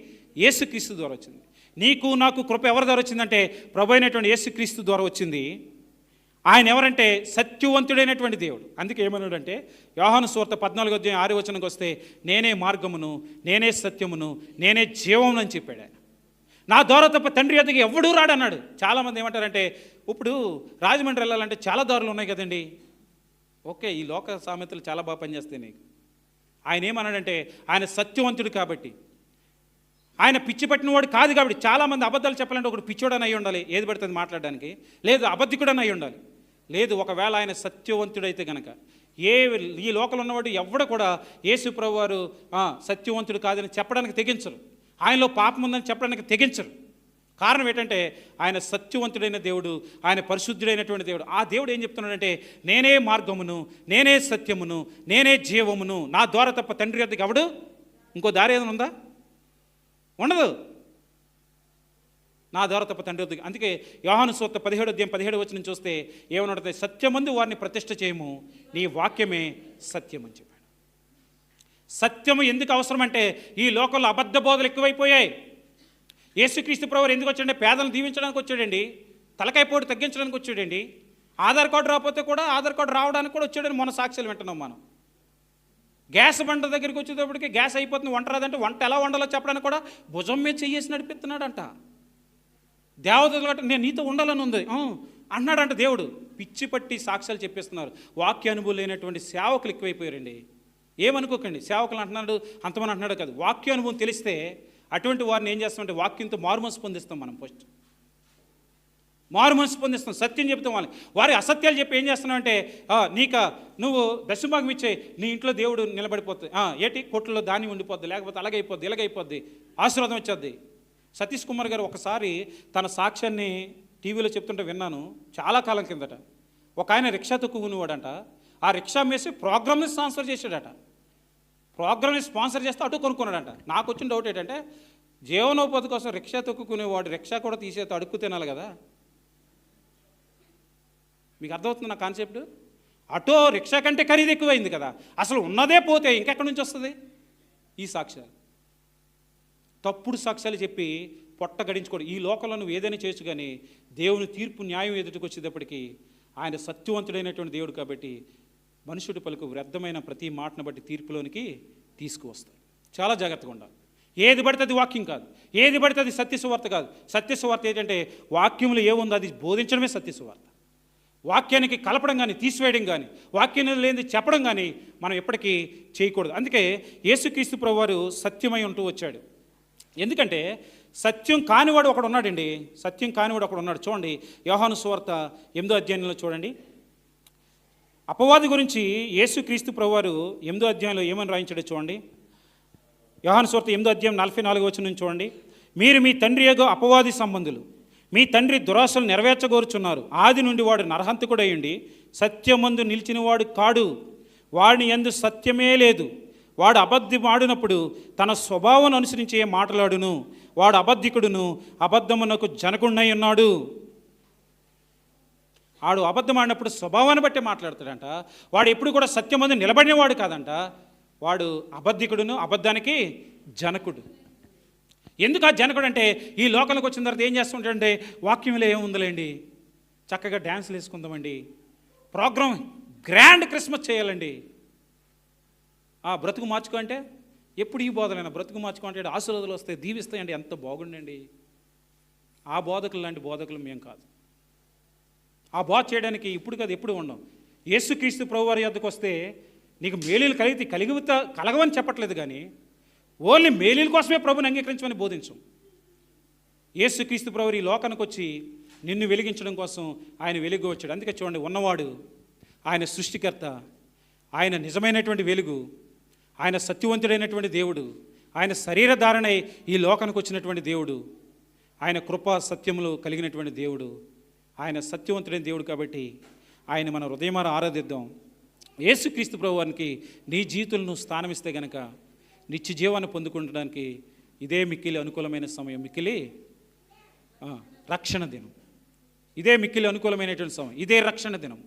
యేసుక్రీస్తు ద్వారా వచ్చింది. నీకు నాకు కృప ఎవరి ద్వారా వచ్చిందంటే ప్రభు అయినటువంటి యేసుక్రీస్తు ద్వారా వచ్చింది. ఆయన ఎవరంటే సత్యవంతుడైనటువంటి దేవుడు. అందుకే ఏమన్నాడంటే యోహాను సువార్త 14వ అధ్యాయం 6వ వచనంకి వస్తే నేనే మార్గమును, నేనే సత్యమును, నేనే జీవమును అని చెప్పాడు ఆయన. నా ద్వారా తప్ప తండ్రి వద్దకు ఎవడూ రాడన్నాడు. చాలామంది ఏమంటారంటే ఇప్పుడు రాజమండ్రి వెళ్ళాలంటే చాలా దారులు ఉన్నాయి కదండి. ఓకే, ఈ లోక సామెతలు చాలా బాగా పనిచేస్తాయి నీకు. ఆయన ఏమన్నాడంటే ఆయన సత్యవంతుడు కాబట్టి, ఆయన పిచ్చి పట్టినవాడు కాదు కాబట్టి. చాలామంది అబద్ధాలు చెప్పాలంటే ఒకటి పిచ్చోడని అయి ఉండాలి, ఏది పడుతుంది మాట్లాడడానికి, లేదు అబద్ధికుడని అయి ఉండాలి, లేదు ఒకవేళ ఆయన సత్యవంతుడైతే కనుక. ఈ లోకంలో ఉన్నవాడు ఎవడ కూడా యేసు ప్రభు వారు సత్యవంతుడు కాదని చెప్పడానికి తెగించరు, ఆయనలో పాపం ఉందని చెప్పడానికి తెగించరు. కారణం ఏంటంటే ఆయన సత్యవంతుడైన దేవుడు, ఆయన పరిశుద్ధుడైనటువంటి దేవుడు. ఆ దేవుడు ఏం చెప్తున్నాడంటే నేనే మార్గమును, నేనే సత్యమును, నేనే జీవమును, నా ద్వారా తప్ప తండ్రి వద్దకు ఎవడు ఇంకో దారి ఏదైనా ఉందా? ఉండదు. నా ద్వారా తప్ప తండ్రి వద్దకు. అందుకే యోహాను సువార్త 17వ అధ్యాయం 17వ వచనం చూస్తే ఏమన్నట్టు, సత్యమందు వారిని ప్రతిష్ఠ చేయము, నీ వాక్యమే సత్యం అని చెప్పాడు. సత్యము ఎందుకు అవసరం అంటే ఈ లోకంలో అబద్ధ బోధలు ఎక్కువైపోయాయి. యేసుక్రీస్తు ప్రభువు ఎందుకు వచ్చాడంటే పేదలను దీవించడానికి వచ్చాడండి, తలకాయ పోటు తగ్గించడానికి వచ్చాడండి. ఆధార్ కార్డు రాకపోతే కూడా ఆధార్ కార్డు రావడానికి కూడా వచ్చాడని మొన్న సాక్ష్యాలు వింటున్నాం మనం. గ్యాస్ బండ దగ్గరికి వచ్చేటప్పటికి గ్యాస్ అయిపోతుంది, వంట రాదంటే వంట ఎలా వండాలో చెప్పడానికి కూడా భుజం మీద చెయ్యేసి నడిపిస్తున్నాడంట. దేవతలు గట్ట నేను నీతో ఉండాలని ఉంది అన్నాడంట దేవుడు. పిచ్చి పట్టి సాక్ష్యాలు చెప్పేస్తున్నారు. వాక్యానుభవం లేనటువంటి సేవకులు ఎక్కువైపోయారండి. ఏమనుకోకండి, సేవకులు అంటున్నాడు అంతమంది అంటున్నాడు కాదు. వాక్యానుభవం తెలిస్తే అటువంటి వారిని ఏం చేస్తామంటే వాక్యంతో మారుమనసు పొందిస్తాం. మనం ఫస్ట్ మారుమనసు పొందిస్తాం, సత్యం చెప్తాం. వారి అసత్యాలు చెప్పి ఏం చేస్తున్నామంటే నువ్వు దశభాగం ఇచ్చే నీ ఇంట్లో దేవుడు నిలబడిపోతుంది, ఏటి కొట్టులో ధాన్యం ఉండిపోద్ది, లేకపోతే అలాగైపోద్ది ఇలాగైపోద్ది, ఆశీర్వాదం వచ్చేద్ది. సతీష్ కుమార్ గారు ఒకసారి తన సాక్ష్యాన్ని టీవీలో చెప్తుంటే విన్నాను చాలా కాలం కిందట. ఒక ఆయన రిక్షా తొక్కుకునేవాడంట. ఆ రిక్షా మేసి ప్రోగ్రామ్ని స్పాన్సర్ చేశాడట. ప్రోగ్రామ్ని స్పాన్సర్ చేస్తే అటు కొనుక్కున్నాడంట. నాకు వచ్చిన డౌట్ ఏంటంటే జీవనోపాధి కోసం రిక్షా తొక్కుకునేవాడు రిక్షా కూడా తీసేస్తే అడుక్కు తినాలి కదా. మీకు అర్థమవుతుంది నా కాన్సెప్ట్? ఆటో రిక్షా కంటే ఖరీదు ఎక్కువైంది కదా, అసలు ఉన్నదే పోతే ఇంకెక్కడి నుంచి వస్తుంది? ఈ సాక్ష్యాలు, తప్పుడు సాక్ష్యాలు చెప్పి పొట్ట గడించుకోవడం. ఈ లోకంలో నువ్వు ఏదైనా చేయొచ్చు, కానీ దేవుని తీర్పు న్యాయం ఎదుటికి వచ్చేటప్పటికీ ఆయన సత్యవంతుడైనటువంటి దేవుడు కాబట్టి మనుషుడి పలుకు వ్యర్థమైన ప్రతి మాటను బట్టి తీర్పులోనికి తీసుకువస్తాడు. చాలా జాగ్రత్తగా ఉండాలి. ఏది పడితే అది వాక్యం కాదు, ఏది పడితే అది సత్యసువార్త కాదు. సత్యసువార్త ఏంటంటే వాక్యంలో ఏముందో అది బోధించడమే సత్యసువార్త. వాక్యానికి కలపడం కానీ తీసివేయడం కానీ, వాక్యం లేనిది చెప్పడం కానీ మనం ఎప్పటికీ చేయకూడదు. అందుకే యేసుక్రీస్తు ప్రభువారు సత్యమై ఉంటూ వచ్చాడు. ఎందుకంటే సత్యం కానివాడు ఒకడు ఉన్నాడండి, సత్యం కానివాడు ఒకడు ఉన్నాడు. చూడండి, యోహాను సువార్త 8వ అధ్యాయంలో చూడండి, అపవాది గురించి యేసుక్రీస్తు ప్రభువారు 8వ అధ్యాయంలో ఏమని రాయించాడో చూడండి. యోహాను సువార్త 8వ అధ్యాయం 44వ వచనం నుంచి చూడండి. మీరు మీ తండ్రి యేగో అపవాది సంబంధులు, మీ తండ్రి దురాశలు నెరవేర్చగోరుచున్నారు. ఆది నుండి వాడు నరహంతకుడయ్యుండి సత్యమందు నిలిచినవాడు కాడు, వాడిని యందు సత్యమే లేదు. వాడు అబద్ధమాడినప్పుడు తన స్వభావం అనుసరించి మాట్లాడును, వాడు అబద్ధికుడును అబద్ధమునకు జనకుడినై ఉన్నాడు. వాడు అబద్ధమాడినప్పుడు స్వభావాన్ని బట్టి మాట్లాడతాడంట. వాడు ఎప్పుడు కూడా సత్యమందు నిలబడినవాడు కాదంట, వాడు అబద్ధికుడును అబద్ధానికి జనకుడు. ఎందుకు ఆ జనకుడు అంటే, ఈ లోకంలోకి వచ్చిన తర్వాత ఏం చేస్తుంటాడంటే, వాక్యంలో ఏముందిలేండి, చక్కగా డ్యాన్సులు వేసుకుందామండి, ప్రోగ్రామ్ గ్రాండ్ క్రిస్మస్ చేయాలండి, బ్రతుకు మార్చుకో అంటే ఎప్పుడు ఈ బోధలైనా బ్రతుకు మార్చుకో అంటే ఆశీర్వాదాలు వస్తాయి, దీవిస్తాయండి, ఎంత బాగుండండి. ఆ బోధకులు లాంటి బోధకులు మేము కాదు. ఆ బోధ చేయడానికి ఇప్పుడు కాదు ఎప్పుడు ఉండం. యేసుక్రీస్తు ప్రభువారి యొద్దకు వస్తే నీకు మేలీలు కలగవని చెప్పట్లేదు, కానీ ఓన్లీ మేలీల కోసమే ప్రభుని అంగీకరించమని బోధించం. యేసుక్రీస్తు ప్రభువు ఈ లోకానికి వచ్చి నిన్ను వెలిగించడం కోసం ఆయన వెలుగు వచ్చాడు. అందుకే చూడండి, ఉన్నవాడు ఆయన సృష్టికర్త, ఆయన నిజమైనటువంటి వెలుగు, ఆయన సత్యవంతుడైనటువంటి దేవుడు, ఆయన శరీరధారణై ఈ లోకానికి వచ్చినటువంటి దేవుడు, ఆయన కృపా సత్యములు కలిగినటువంటి దేవుడు, ఆయన సత్యవంతుడైన దేవుడు. కాబట్టి ఆయన మన హృదయమార ఆరాధిద్దాం. యేసుక్రీస్తు ప్రభువానికి నీ జీవితంలో స్థానమిస్తే గనక నిత్య జీవాన్ని పొందుకుంటడానికి ఇదే మిక్కిలి అనుకూలమైన సమయం. మిక్కిలి రక్షణ దినం, ఇదే మిక్కిలి అనుకూలమైనటువంటి సమయం, ఇదే రక్షణ దినం.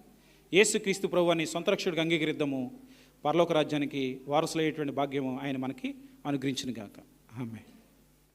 యేసుక్రీస్తు ప్రభువాన్ని సొంత రక్షకుడిగా అంగీకరిద్దాము. పరలోక రాజ్యానికి వారసులయ్యేటువంటి భాగ్యము ఆయన మనకి అనుగ్రహించును గాక. ఆమేన్.